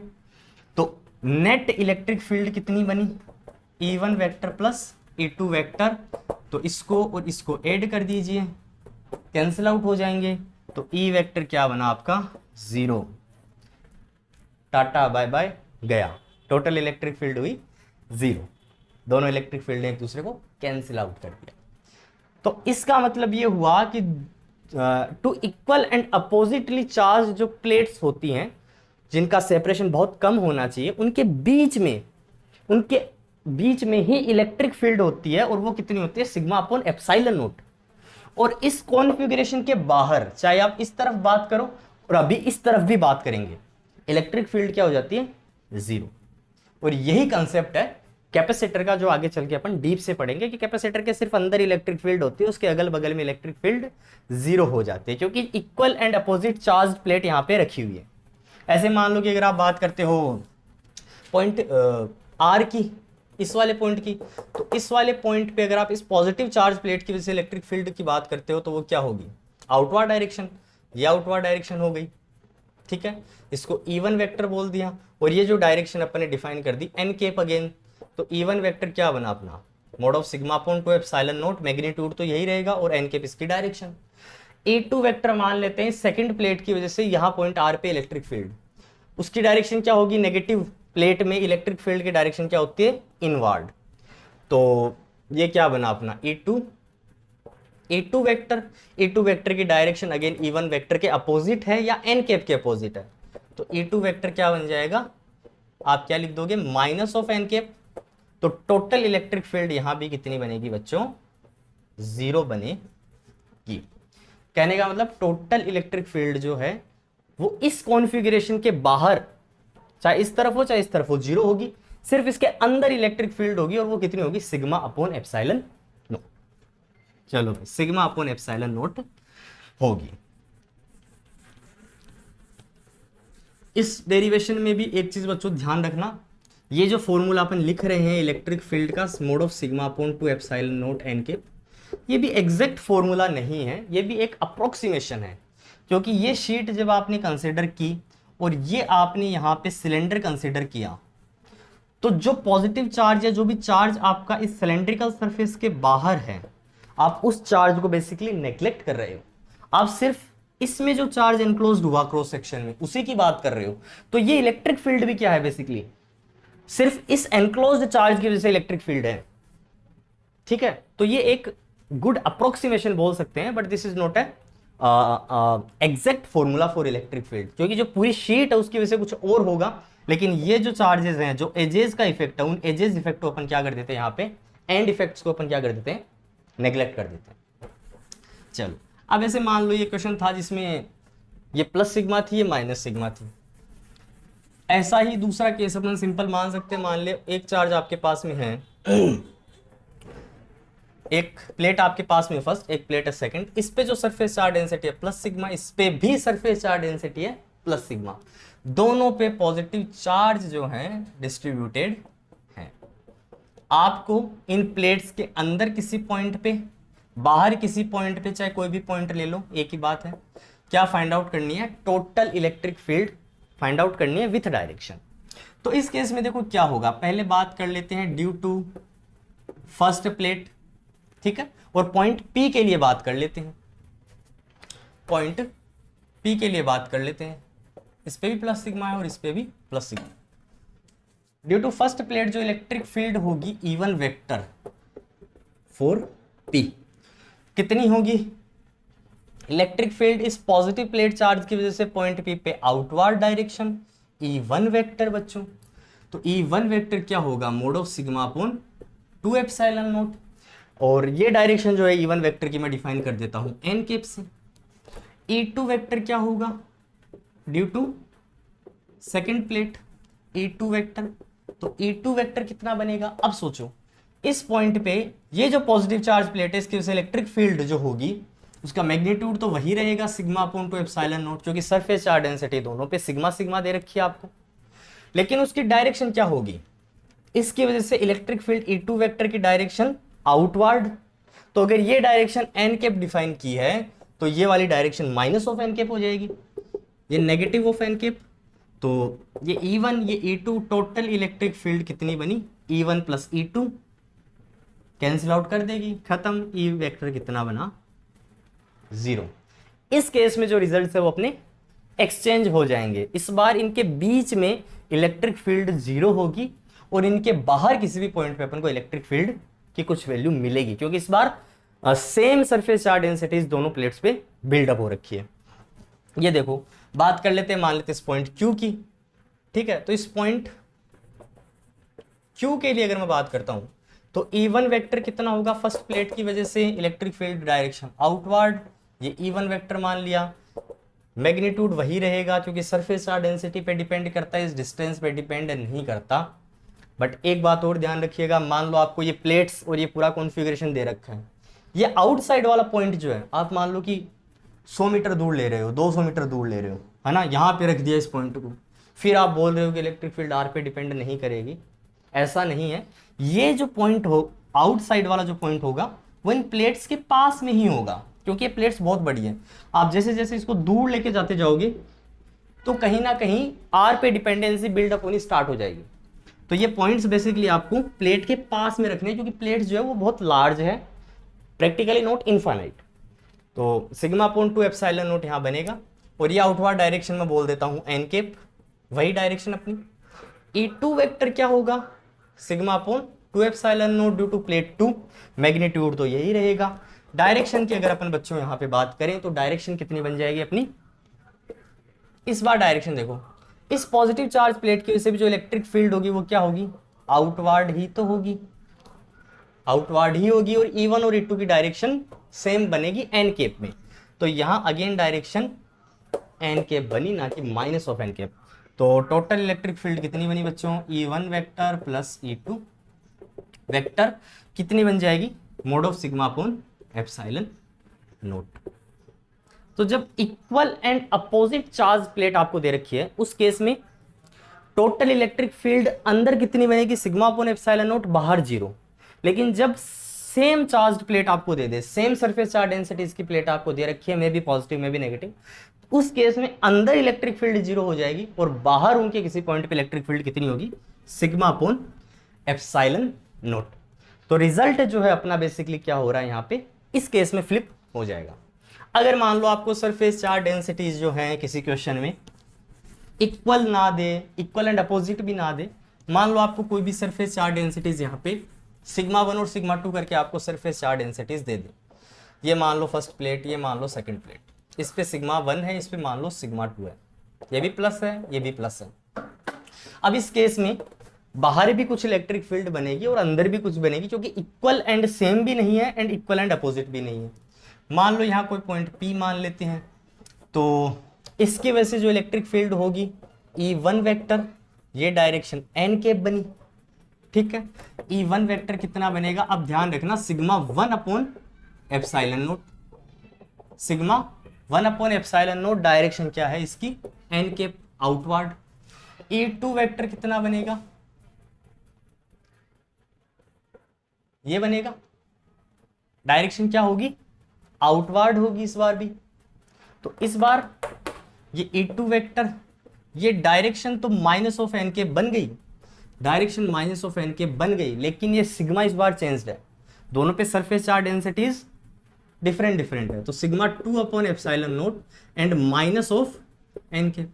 तो नेट इलेक्ट्रिक फील्ड कितनी बनी, E1 vector plus E2 vector. तो इसको और इसको ऐड कर दीजिए, कैंसिल आउट हो जाएंगे। तो E वेक्टर क्या बना आपका, 0, टाटा बाय बाय गया। टोटल इलेक्ट्रिक फील्ड हुई 0, दोनों इलेक्ट्रिक फील्ड ने एक दूसरे को कैंसिल आउट कर दिया। तो इसका मतलब ये हुआ कि two equal and oppositely charge जो प्लेट्स होती हैं जिनका सेपरेशन बहुत कम होना चाहिए, उनके बीच में ही इलेक्ट्रिक फील्ड होती है, और वो कितनी होती है, सिग्मा अपॉन एप्सिलॉन नोट। और इस कॉन्फ़िगरेशन के बाहर चाहे आप इस तरफ बात करो और अभी इस तरफ भी बात करेंगे, इलेक्ट्रिक फील्ड क्या हो जाती है, 0। और यही कंसेप्ट है कैपेसिटर का, जो आगे चल के अपन डीप से पढ़ेंगे कि कैपेसिटर के सिर्फ अंदर इलेक्ट्रिक फील्ड होती है, उसके अगल बगल में इलेक्ट्रिक फील्ड 0 हो जाती है, क्योंकि equal and opposite charge plate यहाँ पे रखी हुई है। ऐसे मान लो कि अगर आप बात करते हो पॉइंट R की, इस वाले पॉइंट की, तो इस वाले पॉइंट पे अगर आप इस पॉजिटिव चार्ज प्लेट की वजह से इलेक्ट्रिक फील्ड की बात करते हो तो वो क्या होगी, आउटवर्ड डायरेक्शन। ये आउटवर्ड डायरेक्शन हो गई, ठीक है, इसको E1 वेक्टर बोल दिया। और ये जो डायरेक्शन अपन ने डिफाइन कर दी एन कैप अगेन, तो E1 वेक्टर क्या बना अपना, mode of sigma upon 2 epsilon not, magnitude तो यही रहेगा और एन कैप इसकी डायरेक्शन। E2 वेक्टर मान लेते हैं सेकंड प्लेट की वजह से यहाँ पॉइंट R पे इलेक्ट्रिक फील्ड, उसकी डायरेक्शन क्या होगी, नेगेटिव प्लेट में इलेक्ट्रिक फील्ड की डायरेक्शन क्या होती है, इनवर्ड। तो ये क्या बना अपना E2 वेक्टर। E2 वेक्टर की डायरेक्शन अगेन E1 वेक्टर के अपोजिट है या एन कैप के अपोजिट है, तो E2 वेक्टर क्या बन जाएगा, आप क्या लिख दोगे, माइनस ऑफ एन कैप। तो टोटल इलेक्ट्रिक फील्ड यहां भी कितनी बनेगी बच्चों, 0 बनेगी। कहने का मतलब टोटल इलेक्ट्रिक फील्ड जो है वो इस कॉन्फ़िगरेशन के बाहर, चाहे इस तरफ हो चाहे इस तरफ हो, 0 होगी। सिर्फ इसके अंदर इलेक्ट्रिक फील्ड होगी और वो कितनी होगी, सिग्मा अपॉन एप्सिलॉन नोट। चलो सिग्मा अपॉन एप्सिलॉन नोट होगी। इस डेरिवेशन में भी एक चीज बच्चों ध्यान रखना, ये जो फॉर्मूला अपन लिख रहे हैं इलेक्ट्रिक फील्ड का, mod of sigma upon 2 epsilon naught n के, ये भी एग्जैक्ट फॉर्मूला नहीं है, ये भी एक अप्रोक्सीमेशन है। क्योंकि ये शीट जब आपने कंसिडर की और ये आपने यहाँ पे सिलेंडर कंसिडर किया, तो जो पॉजिटिव चार्ज या जो भी चार्ज आपका इस सिलेंड्रिकल सरफेस के बाहर है, आप उस चार्ज को बेसिकली नेग्लेक्ट कर रहे हो। आप सिर्फ इसमें जो चार्ज एनक्लोज्ड हुआ क्रॉस सेक्शन में उसी की बात कर रहे हो। तो ये इलेक्ट्रिक फील्ड भी क्या है, बेसिकली सिर्फ इस एनक्लोज्ड चार्ज की वजह से इलेक्ट्रिक फील्ड है। ठीक है, तो ये एक गुड अप्रोक्सीमेशन बोल सकते हैं, but this is not a exact formula for electric field, क्योंकि जो पूरी शीट है उसकी वजह से कुछ और होगा। लेकिन ये जो चार्जेस हैं, जो एजेस का इफेक्ट है, उन एजेस इफेक्ट को अपन क्या कर देते हैं, यहाँ पे एंड इफेक्ट्स को अपन क्या कर देते हैं, नेग्लेक्ट कर देते हैं। चलो अब ऐसे मान लो ये क्वेश्चन था जिसमें ये प्लस सिग्मा थी, ये माइनस सिग्मा थी। ऐसा ही दूसरा केस अपन सिंपल मान सकते हैं। मान ले एक चार्ज आपके पास में है, एक प्लेट आपके पास में फर्स्ट, एक प्लेट है सेकंड, इस पे जो सरफेस चार्ज डेंसिटी है प्लस सिग्मा, इस पे भी सरफेस चार्ज डेंसिटी है प्लस सिग्मा। दोनों पे पॉजिटिव चार्ज जो है डिस्ट्रीब्यूटेड है। आपको इन प्लेट्स के अंदर किसी पॉइंट पे, बाहर किसी पॉइंट पे, चाहे कोई भी पॉइंट ले लो, एक ही बात है, क्या फाइंड आउट करनी है, total electric field find out करनी है विथ डायरेक्शन। तो इस केस में देखो क्या होगा, पहले बात कर लेते हैं ड्यू टू फर्स्ट प्लेट, ठीक है, और पॉइंट P के लिए बात कर लेते हैं, पॉइंट P के लिए बात कर लेते हैं। इस पे भी प्लस सिग्मा है और इस पे भी plus sigma. Due to first plate जो इलेक्ट्रिक फील्ड होगी E1 वेक्टर फॉर P कितनी होगी, इलेक्ट्रिक फील्ड इस पॉजिटिव प्लेट चार्ज की वजह से पॉइंट P पे आउटवर्ड डायरेक्शन E1 वेक्टर बच्चों। तो E1 वेक्टर क्या होगा, mod of sigma upon 2 epsilon naught. और ये डायरेक्शन जो है E1 वेक्टर की मैं डिफाइन कर देता हूं एन कैप से। E2 वेक्टर क्या होगा, due to second plate E2 vector. तो E2 वेक्टर कितना बनेगा, अब सोचो इस पॉइंट पे ये जो पॉजिटिव चार्ज प्लेट है इसकी वजह से इलेक्ट्रिक फील्ड जो होगी उसका मैग्नीट्यूड तो वही रहेगा सिग्मा अपॉन 2 एप्सिलॉन नॉट, क्योंकि सरफेस चार्ज डेंसिटी दोनों पे सिग्मा सिग्मा दे रखी है आपको। लेकिन उसकी डायरेक्शन क्या होगी, इसकी वजह से इलेक्ट्रिक फील्ड E2 वेक्टर की डायरेक्शन आउटवर्ड। तो अगर ये डायरेक्शन एन कैप डिफाइन की है तो ये वाली direction minus of n cap हो जाएगी, ये नेगेटिव ऑफ एन कैप। तो ये E1 ये E2, टोटल इलेक्ट्रिक फील्ड कितनी बनी, E1 plus E2 cancel out कर देगी, खत्म। E वेक्टर कितना बना, 0। इस केस में जो रिजल्ट है वो अपने एक्सचेंज हो जाएंगे। इस बार इनके बीच में इलेक्ट्रिक फील्ड 0 होगी और इनके बाहर किसी भी पॉइंट पे अपन को इलेक्ट्रिक फील्ड की कुछ वैल्यू मिलेगी, क्योंकि इस बार सेम सरफेस चार्ज डेंसिटीज दोनों प्लेट्स पे बिल्डअप हो रखी है। ये देखो बात कर लेते हैं, मान लेते हैं इस पॉइंट Q की, ठीक है। तो इस पॉइंट Q के लिए अगर मैं बात करता हूं तो E1 वेक्टर कितना होगा, फर्स्ट प्लेट की वजह से इलेक्ट्रिक फील्ड डायरेक्शन आउटवर्ड, ये E1 वेक्टर मान लिया। मैग्नीट्यूड वही रहेगा क्योंकि सरफेस चार्ज डेंसिटी पे डिपेंड करता है, इस डिस्टेंस पे डिपेंड नहीं करता। बट एक बात और ध्यान रखिएगा, मान लो आपको ये प्लेट्स और ये पूरा कॉन्फ़िगरेशन दे रखा है, ये आउटसाइड वाला पॉइंट जो है आप मान लो कि 100 मीटर दूर ले रहे हो, 200 मीटर दूर ले रहे हो, है ना, यहाँ पे रख दिया इस पॉइंट को, फिर आप बोल रहे हो कि इलेक्ट्रिक फील्ड R पे डिपेंड नहीं करेगी। ऐसा नहीं है, ये जो पॉइंट हो आउटसाइड वाला जो पॉइंट होगा वो इन प्लेट्स के पास में ही होगा, क्योंकि ये प्लेट्स बहुत बड़ी है। आप जैसे जैसे इसको दूर लेके जाते जाओगे तो कहीं ना कहीं आर पे डिपेंडेंसी बिल्डअप होनी स्टार्ट हो जाएगी। तो ये पॉइंट्स बेसिकली आपको प्लेट के पास में रखने हैं, क्योंकि प्लेट जो है वो बहुत लार्ज है, प्रैक्टिकली नॉट इनफाइनाइट। तो सिग्मा अपॉन 2 एप्सिलॉन नॉट यहाँ बनेगा, और ये आउटवर्ड डायरेक्शन में बोल देता हूँ एन कैप, वही डायरेक्शन अपनी। E2 वेक्टर क्या होगा, sigma upon 2 epsilon naught due to plate 2, magnitude तो यही रहेगा। डायरेक्शन की अगर अपन बच्चों यहाँ पे बात करें तो डायरेक्शन कितनी बन जाएगी अपनी, इस बार डायरेक्शन देखो, इस पॉजिटिव चार्ज प्लेट की वजह से भी जो इलेक्ट्रिक फील्ड होगी वो क्या होगी, आउटवर्ड ही तो होगी, आउटवर्ड ही होगी। और E1 और E2 की डायरेक्शन सेम बनेगी एन कैप में। तो यहां अगेन डायरेक्शन एन कैप बनी, ना कि माइनस ऑफ एन कैप। तो टोटल इलेक्ट्रिक फील्ड कितनी बनी बच्चों, E1 vector plus E2 vector कितनी बन जाएगी, mode of sigma upon epsilon note. तो जब equal and opposite charge plate आपको दे रखी है, उस केस में टोटल इलेक्ट्रिक फील्ड अंदर कितनी बनेगी, सिग्मा अपॉन एप्सिलॉन नोट, बाहर 0। लेकिन जब सेम चार्ज प्लेट आपको दे दे, सेम सरफेस चार्ज डेंसिटी इसकी प्लेट आपको दे रखी है, मे भी पॉजिटिव मे भी नेगेटिव, उस केस में अंदर इलेक्ट्रिक फील्ड 0 हो जाएगी और बाहर उनके किसी पॉइंट पे इलेक्ट्रिक फील्ड कितनी होगी, सिग्मा अपॉन एप्सिलॉन नोट। तो रिजल्ट जो है अपना बेसिकली क्या हो रहा है यहाँ पे, इस केस में फ्लिप हो जाएगा। अगर मान लो आपको सरफेस चार्ज डेंसिटीज जो है किसी क्वेश्चन में इक्वल ना दे, इक्वल एंड अपोजिट भी ना दे, मान लो आपको कोई भी सरफेस चार्ज डेंसिटीज यहाँ पे सिग्मा 1 और सिग्मा 2 करके आपको सरफेस चार्ज डेंसिटीज दे दे, ये मान लो फर्स्ट प्लेट, ये मान लो सेकंड प्लेट, इस पे सिग्मा 1 है, इस पे मान लो सिग्मा 2 है, ये भी प्लस है, ये भी प्लस है। अब इस केस में बाहर भी कुछ इलेक्ट्रिक फील्ड बनेगी और अंदर भी कुछ बनेगी, क्योंकि इक्वल एंड सेम भी नहीं है एंड इक्वल एंड अपोजिट भी नहीं है। मान लो यहाँ कोई पॉइंट P मान लेते हैं, तो इसकी वजह से जो इलेक्ट्रिक फील्ड होगी E1 वेक्टर, ये डायरेक्शन एन कैप बनी, ठीक है। E1 वेक्टर कितना बनेगा, अब ध्यान रखना, sigma 1 upon epsilon note, sigma 1 upon epsilon note, direction क्या है इसकी, N cap outward. E2 vector कितना बनेगा, ये बनेगा, डायरेक्शन क्या होगी, आउटवर्ड होगी इस बार भी। तो इस बार ये E2 वेक्टर, ये डायरेक्शन तो माइनस ऑफ एन के बन गई, डायरेक्शन माइनस ऑफ एन के बन गई, लेकिन ये सिग्मा इस बार चेंज्ड है, दोनों पे surface charge densities different different है। तो sigma 2 upon epsilon naught and minus of n के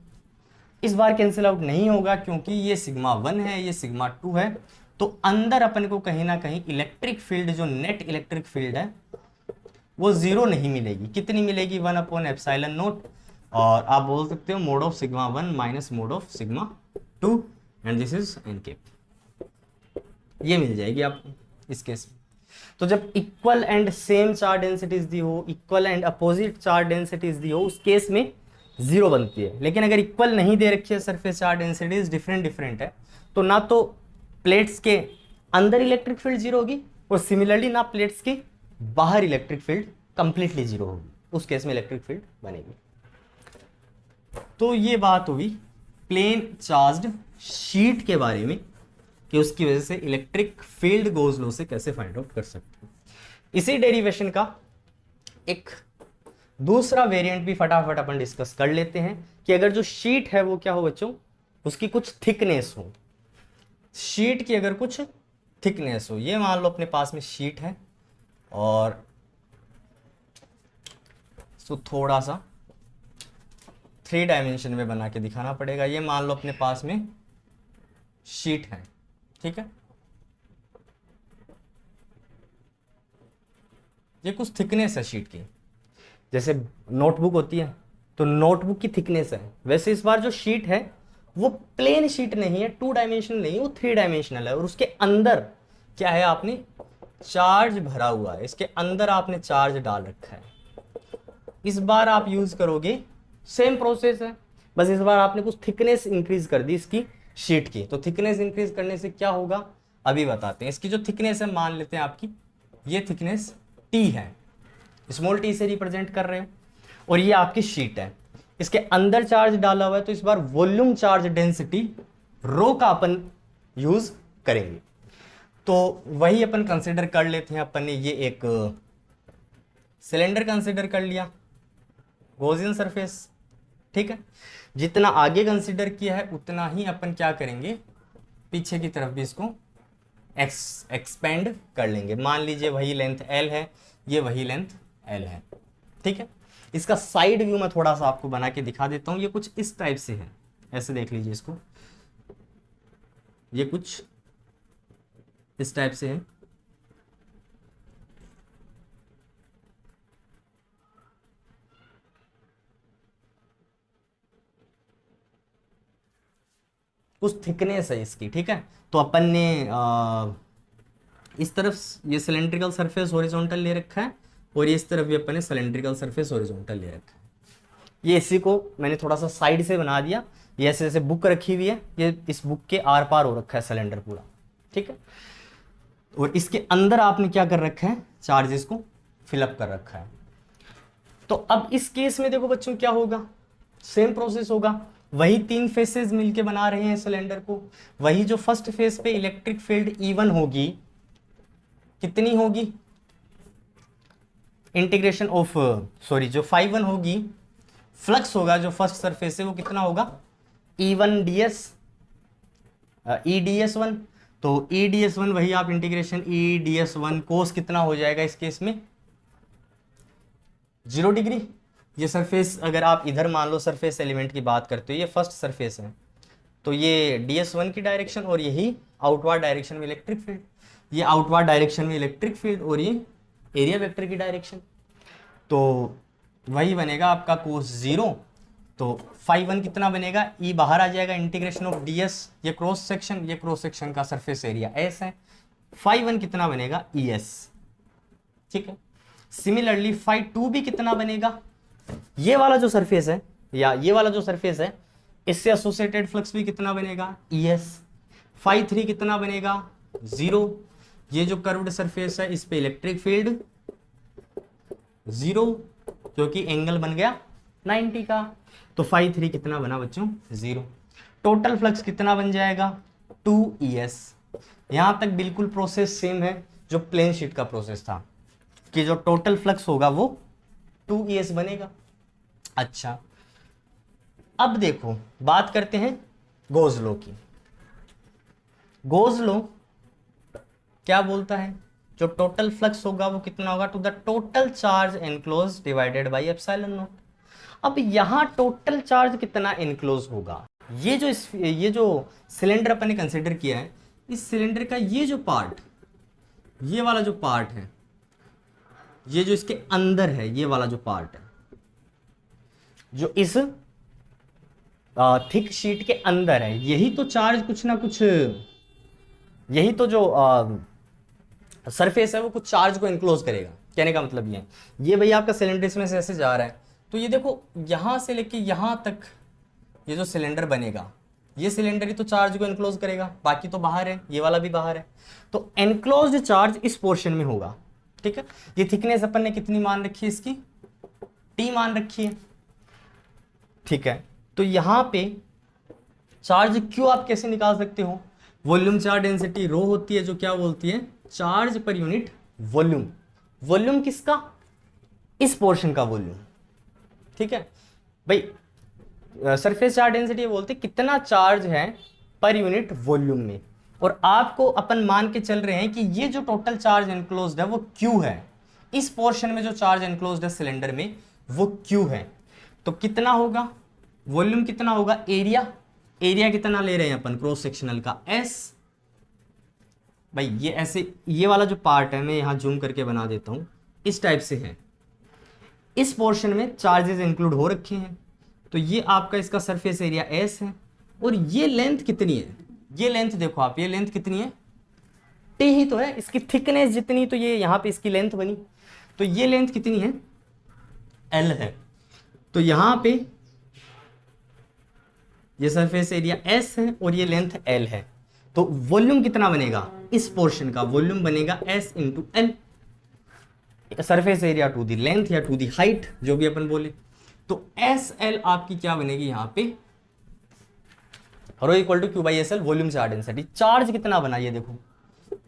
इस बार कैंसिल आउट नहीं होगा, क्योंकि ये सिग्मा 1 है, ये सिग्मा 2 है। तो अंदर अपन को कहीं ना कहीं इलेक्ट्रिक फील्ड, जो नेट इलेक्ट्रिक फील्ड है वो 0 नहीं मिलेगी, कितनी मिलेगी, 1 अपॉन एप्सिलॉन नोट, और आप बोल सकते हो mod of sigma 1 minus mod of sigma 2 and this is n cap, ये मिल जाएगी आपको इस केस में। तो जब equal and same charge densities दी हो, equal and opposite charge densities दी हो, उस केस में 0 बनती है। लेकिन अगर इक्वल नहीं दे रखी है, surface charge densities different different है, तो ना तो प्लेट्स के अंदर इलेक्ट्रिक फील्ड 0 होगी, और सिमिलरली ना प्लेट्स के बाहर इलेक्ट्रिक फील्ड कंप्लीटली 0 होगी, उस केस में इलेक्ट्रिक फील्ड बनेगी। तो ये बात हुई प्लेन चार्ज्ड शीट के बारे में, कि उसकी वजह से इलेक्ट्रिक फील्ड गोज लॉ से कैसे फाइंड आउट कर सकते हैं। इसी डेरिवेशन का एक दूसरा वेरिएंट भी फटाफट अपन डिस्कस कर लेते हैं, कि अगर जो शीट है वो क्या हो बच्चों, उसकी कुछ थिकनेस हो, शीट की अगर कुछ थिकनेस हो, ये मान लो अपने पास में शीट है और इसको थोड़ा सा 3 डायमेंशन में बना के दिखाना पड़ेगा। ये मान लो अपने पास में शीट है, ठीक है, ये कुछ थिकनेस है शीट की, जैसे नोटबुक होती है तो नोटबुक की थिकनेस है, वैसे इस बार जो शीट है वो प्लेन शीट नहीं है, 2 डायमेंशनल नहीं, वो 3 डायमेंशनल है, और उसके अंदर क्या है, आपने चार्ज भरा हुआ है, इसके अंदर आपने चार्ज डाल रखा है। इस बार आप यूज करोगे, सेम प्रोसेस है, बस इस बार आपने कुछ थिकनेस इंक्रीज कर दी इसकी शीट की। तो थिकनेस इंक्रीज करने से क्या होगा अभी बताते हैं। इसकी जो थिकनेस है मान लेते हैं आपकी ये थिकनेस T है, स्मॉल t से रिप्रेजेंट कर रहे हो, और ये आपकी शीट है, इसके अंदर चार्ज डाला हुआ है, तो इस बार वॉल्यूम चार्ज डेंसिटी रो का अपन यूज करेंगे। तो वही अपन कंसिडर कर लेते हैं, अपन ने ये एक सिलेंडर कंसिडर कर लिया, गॉसियन सरफेस, ठीक है। जितना आगे कंसिडर किया है उतना ही अपन क्या करेंगे, पीछे की तरफ भी इसको एक्सपेंड कर लेंगे। मान लीजिए वही लेंथ L है, ये वही लेंथ L है, ठीक है। इसका साइड व्यू मैं थोड़ा सा आपको बना के दिखा देता हूं। ये कुछ इस टाइप से है, ऐसे देख लीजिए इसको, ये कुछ इस टाइप से है। कुछ थिकनेस है इसकी, ठीक है। तो अपन ने इस तरफ ये सिलेंड्रिकल सरफेस हॉरिजॉन्टल ले रखा है और ये इस तरफ भी अपन ने सिलेंड्रिकल सरफेस हॉरिजॉन्टल ले रखा है। ये इसी को मैंने थोड़ा सा साइड से बना दिया। ये ऐसे जैसे बुक रखी हुई है, ये इस बुक के आर पार हो रखा है सिलेंडर पूरा, ठीक है। और इसके अंदर आपने क्या कर रखा है, चार्जेस को फिलअप कर रखा है। तो अब इस केस में देखो बच्चों क्या होगा, सेम प्रोसेस होगा। वही 3 फेसेस मिलके बना रहे हैं सिलेंडर को। वही जो फर्स्ट फेस पे इलेक्ट्रिक फील्ड E1 होगी, कितनी होगी, इंटीग्रेशन ऑफ सॉरी जो φ1 होगी, फ्लक्स होगा जो फर्स्ट सरफेस है वो कितना होगा, E1 ds EDS1। तो EDS1 वही आप इंटीग्रेशन EDS1 कोस कितना हो जाएगा इस केस में 0 डिग्री। ये सरफेस अगर आप इधर मान लो सरफेस एलिमेंट की बात करते हो, ये फर्स्ट सरफेस है, तो ये DS1 की डायरेक्शन और यही आउटवर्ड डायरेक्शन में इलेक्ट्रिक फील्ड, ये आउटवर्ड डायरेक्शन में इलेक्ट्रिक फील्ड और ये एरिया वेक्टर की डायरेक्शन। तो वही बनेगा आपका कोस 0। तो φ1 कितना बनेगा, E बाहर आ जाएगा, इंटीग्रेशन ऑफ ds, ये क्रॉस सेक्शन का सरफेस एरिया S है, φ1 कितना बनेगा ES, ठीक है। सिमिलरली φ2 भी कितना बनेगा, ये वाला जो सरफेस है या ये वाला जो सरफेस है इससे एसोसिएटेड फ्लक्स भी कितना बनेगा ES। φ3 कितना बनेगा 0। ये जो कर्व्ड सरफेस है इस पे इलेक्ट्रिक फील्ड 0 क्योंकि एंगल बन गया 90 का। तो φ3 कितना बना बच्चों 0। टोटल फ्लक्स कितना बन जाएगा 2ES। यहां तक बिल्कुल प्रोसेस सेम है जो प्लेन शीट का प्रोसेस था कि जो टोटल फ्लक्स होगा वो 2ES बनेगा। अच्छा, अब देखो बात करते हैं गोज लॉ की। गोज लॉ क्या बोलता है, जो टोटल फ्लक्स होगा वो कितना होगा to the total charge enclose divided by epsilon naught. अब यहां टोटल चार्ज कितना एनक्लोज होगा, ये जो सिलेंडर अपन ने कंसीडर किया है, इस सिलेंडर का ये जो पार्ट, ये वाला जो पार्ट है, ये जो इसके अंदर है, ये वाला जो पार्ट है जो इस थिक शीट के अंदर है, यही तो चार्ज कुछ ना कुछ, यही तो जो सरफेस है वो कुछ चार्ज को इनक्लोज करेगा। कहने का मतलब ये भाई आपका सिलेंडर इसमें से ऐसे जा रहा है, तो ये देखो यहां से लेके यहां तक ये जो सिलेंडर बनेगा, ये सिलेंडर ही तो चार्ज को इनक्लोज करेगा, बाकी तो बाहर है, ये वाला भी बाहर है। तो एनक्लोज्ड चार्ज इस पोर्शन में होगा, ठीक है। ये थिकनेस अपन ने कितनी मान रखी है, इसकी T मान रखी है, ठीक है। तो यहां पे चार्ज Q आप कैसे निकाल सकते हो, वॉल्यूम चार्ज डेंसिटी रो होती है जो क्या बोलती है, charge per unit volume. Volume किसका, इस पोर्शन का वॉल्यूम, ठीक है भाई। सरफेस चार्ज डेंसिटी बोलते कितना चार्ज है पर यूनिट वॉल्यूम में, और आपको अपन मान के चल रहे हैं कि ये जो टोटल चार्ज एनक्लोज्ड है वो Q है। इस पोर्शन में जो चार्ज एनक्लोज्ड है सिलेंडर में वो Q है। तो कितना होगा वॉल्यूम, कितना होगा एरिया कितना ले रहे हैं अपन क्रॉस सेक्शनल का S। भाई ये ऐसे, ये वाला जो पार्ट है मैं यहां जूम करके बना देता हूं, इस टाइप से है। इस पोर्शन में चार्जेस इंक्लूड हो रखे हैं, तो ये आपका इसका सरफेस एरिया S है। और ये लेंथ कितनी है, ये लेंथ देखो आप, ये लेंथ कितनी है T ही तो है, इसकी थिकनेस जितनी तो ये यहां पे इसकी लेंथ बनी, तो ये लेंथ कितनी है L है। तो यहां पे ये सरफेस एरिया S है और ये लेंथ L है। तो वॉल्यूम कितना बनेगा, इस पोर्शन का वॉल्यूम बनेगा S into L, surface area to the length या टू दी हाइट जो भी अपन बोले। तो SL आपकी क्या बनेगी यहां पे, rho equal to Q by SL volume charge density. Charge कितना बना ये देखो,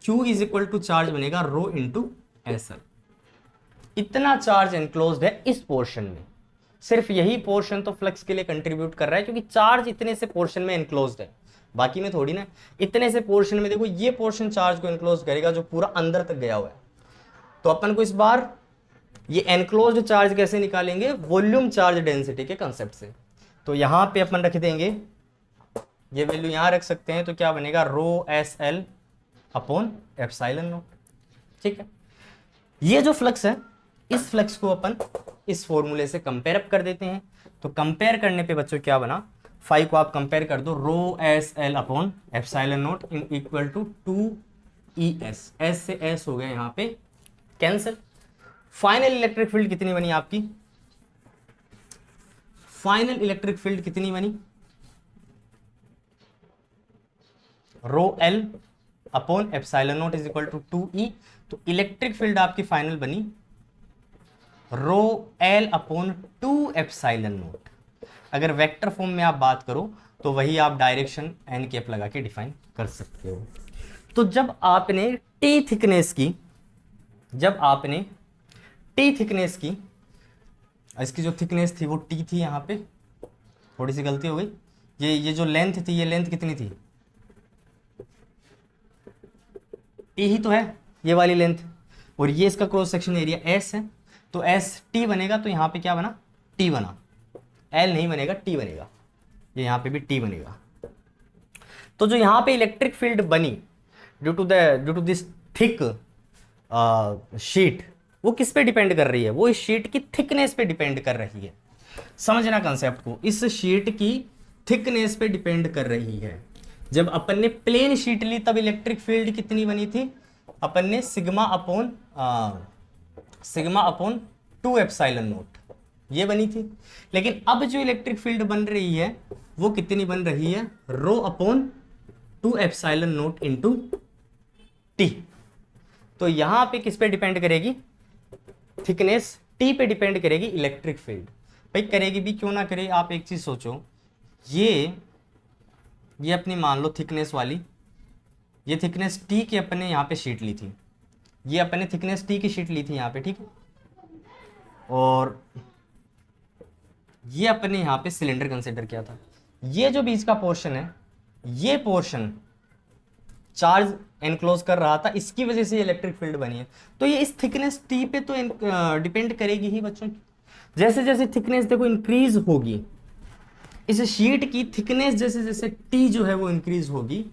Q is equal to charge बनेगा रो इंटू SL। इतना चार्ज एनक्लोज्ड है इस पोर्शन में। सिर्फ यही पोर्शन तो फ्लक्स के लिए कंट्रीब्यूट कर रहा है, क्योंकि चार्ज इतने से पोर्शन में एनक्लोज्ड है, बाकी में थोड़ी ना। इतने से पोर्शन में देखो ये पोर्शन चार्ज को एनक्लोज करेगा जो पूरा अंदर तक गया हुआ है। तो अपन को इस बार ये एनक्लोज्ड चार्ज कैसे निकालेंगे, वॉल्यूम चार्ज डेंसिटी के कंसेप्ट से। तो यहां पे अपन रख देंगे, ये वैल्यू यहां रख सकते हैं, तो क्या बनेगा rho S L upon epsilon naught. ठीक है, ये जो फ्लक्स है इस फ्लक्स को अपन इस फॉर्मूले से कंपेयर अप कर देते हैं। तो कंपेयर करने पे बच्चों क्या बना, फाइव को आप कंपेयर कर दो, rho S L upon epsilon naught इन इक्वल टू 2 ES, एस से एस हो गया यहाँ पे कैंसिल। फाइनल इलेक्ट्रिक फील्ड कितनी बनी आपकी, फाइनल इलेक्ट्रिक फील्ड कितनी बनी, rho l upon epsilon naught is equal to 2E। तो इलेक्ट्रिक फील्ड आपकी फाइनल बनी rho l upon 2 epsilon naught. अगर वेक्टर फॉर्म में आप बात करो तो वही आप डायरेक्शन एन कैप लगा के डिफाइन कर सकते हो। तो जब आपने टी थिकनेस की, इसकी जो थिकनेस थी वो टी थी, यहाँ पे थोड़ी सी गलती हो गई, ये जो लेंथ थी, ये लेंथ कितनी थी, टी ही तो है ये वाली लेंथ, और ये इसका क्रॉस सेक्शन एरिया एस है, तो एस टी बनेगा। तो यहाँ पे क्या बना, टी बना, एल नहीं बनेगा, टी बनेगा, ये यहाँ पे भी टी बनेगा। तो जो यहाँ पे इलेक्ट्रिक फील्ड बनी due to this thick sheet, वो किस पे डिपेंड कर रही है, वो इस शीट की थिकनेस पे डिपेंड कर रही है। समझना कंसेप्ट को, इस शीट की थिकनेस पे डिपेंड कर रही है। जब अपन ने प्लेन शीट ली तब इलेक्ट्रिक फील्ड कितनी बनी थी, अपन ने सिग्मा अपॉन 2 एप्सिलॉन नॉट ये बनी थी। लेकिन अब जो इलेक्ट्रिक फील्ड बन रही है वो कितनी बन रही है, rho upon 2 epsilon not into T. तो यहां पे किस पे डिपेंड करेगी, थिकनेस टी पे डिपेंड करेगी इलेक्ट्रिक फील्ड। भाई करेगी भी क्यों ना करे, आप एक चीज सोचो, ये अपनी मान लो थिकनेस वाली, ये थिकनेस टी की अपने यहाँ पे शीट ली थी, ये अपने थिकनेस टी की शीट ली थी यहाँ पे, ठीक है, और ये अपने यहाँ पे सिलेंडर कंसिडर किया था। ये जो बीच का पोर्शन है, ये पोर्शन चार्ज एनक्लोज कर रहा था, इसकी वजह से इलेक्ट्रिक फील्ड बनी है। तो ये इस थिकनेस टी पे तो डिपेंड करेगी ही बच्चों। जैसे जैसे थिकनेस देखो इंक्रीज होगी, इस शीट की थिकनेस जैसे जैसे टी जो है वो इंक्रीज होगी,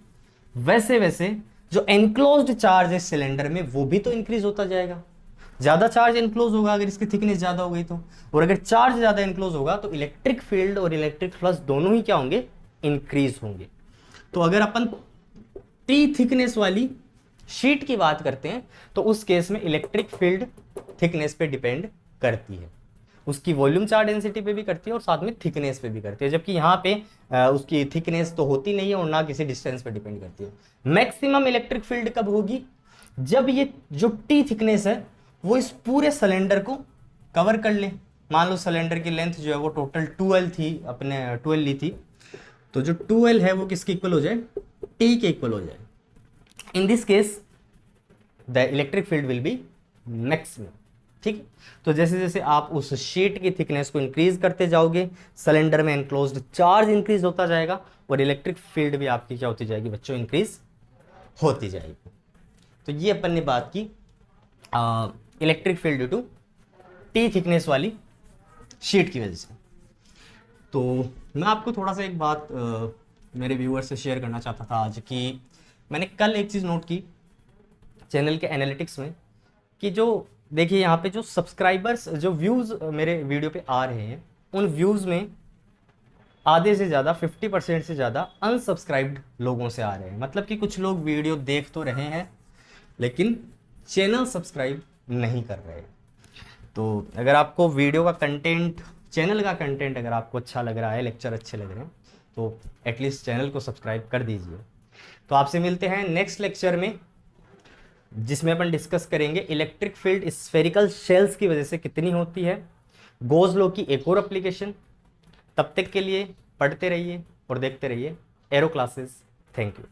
वैसे वैसे जो एनक्लोज्ड चार्ज है सिलेंडर में वो भी तो इंक्रीज होता जाएगा। ज्यादा चार्ज एनक्लोज होगा अगर इसकी थिकनेस ज्यादा हो गई तो, और अगर चार्ज ज्यादा एनक्लोज होगा तो इलेक्ट्रिक फील्ड और इलेक्ट्रिक फ्लक्स दोनों ही क्या होंगे, इंक्रीज होंगे। तो अगर अपन टी थिकनेस वाली शीट की बात करते हैं तो उस केस में इलेक्ट्रिक फील्ड थिकनेस पे डिपेंड करती है, उसकी वॉल्यूम चार्ज डेंसिटी पे भी करती है और साथ में थिकनेस पे भी करती है। जबकि यहाँ पे उसकी थिकनेस तो होती नहीं है और ना किसी डिस्टेंस पे डिपेंड करती है। मैक्सिमम इलेक्ट्रिक फील्ड कब होगी, जब ये जो टी थिकनेस है वो इस पूरे सिलेंडर को कवर कर ले। मान लो सिलेंडर की लेंथ जो है वो टोटल 12 थी, अपने 12 ली थी, तो जो 12 है वो किसके इक्वल हो जाए, टी के इक्वल हो जाए। In this case the electric field will be maximum. ठीक है, तो जैसे जैसे आप उस शीट की थिकनेस को इंक्रीज करते जाओगे, सिलेंडर में एनक्लोज्ड चार्ज इंक्रीज होता जाएगा और इलेक्ट्रिक फील्ड भी आपकी क्या होती जाएगी बच्चों, इंक्रीज होती जाएगी। तो ये अपन ने बात की electric field due to the thickness वाली शीट की वजह से। तो मैं आपको थोड़ा सा एक बात मेरे व्यूअर से शेयर करना चाहता था आज, कि मैंने कल एक चीज़ नोट की चैनल के एनालिटिक्स में, कि जो देखिए यहाँ पे जो सब्सक्राइबर्स, जो व्यूज़ मेरे वीडियो पे आ रहे हैं, उन व्यूज़ में आधे से ज़्यादा 50% से ज़्यादा अनसब्सक्राइब्ड लोगों से आ रहे हैं। मतलब कि कुछ लोग वीडियो देख तो रहे हैं लेकिन चैनल सब्सक्राइब नहीं कर रहे। तो अगर आपको वीडियो का कंटेंट, चैनल का कंटेंट अगर आपको अच्छा लग रहा है, लेक्चर अच्छे लग रहे हैं, तो एटलीस्ट चैनल को सब्सक्राइब कर दीजिए। तो आपसे मिलते हैं नेक्स्ट लेक्चर में, जिसमें अपन डिस्कस करेंगे इलेक्ट्रिक फील्ड स्फेरिकल शेल्स की वजह से कितनी होती है, गोज लॉ की एक और एप्लीकेशन। तब तक के लिए पढ़ते रहिए और देखते रहिए एरो क्लासेस। Thank you.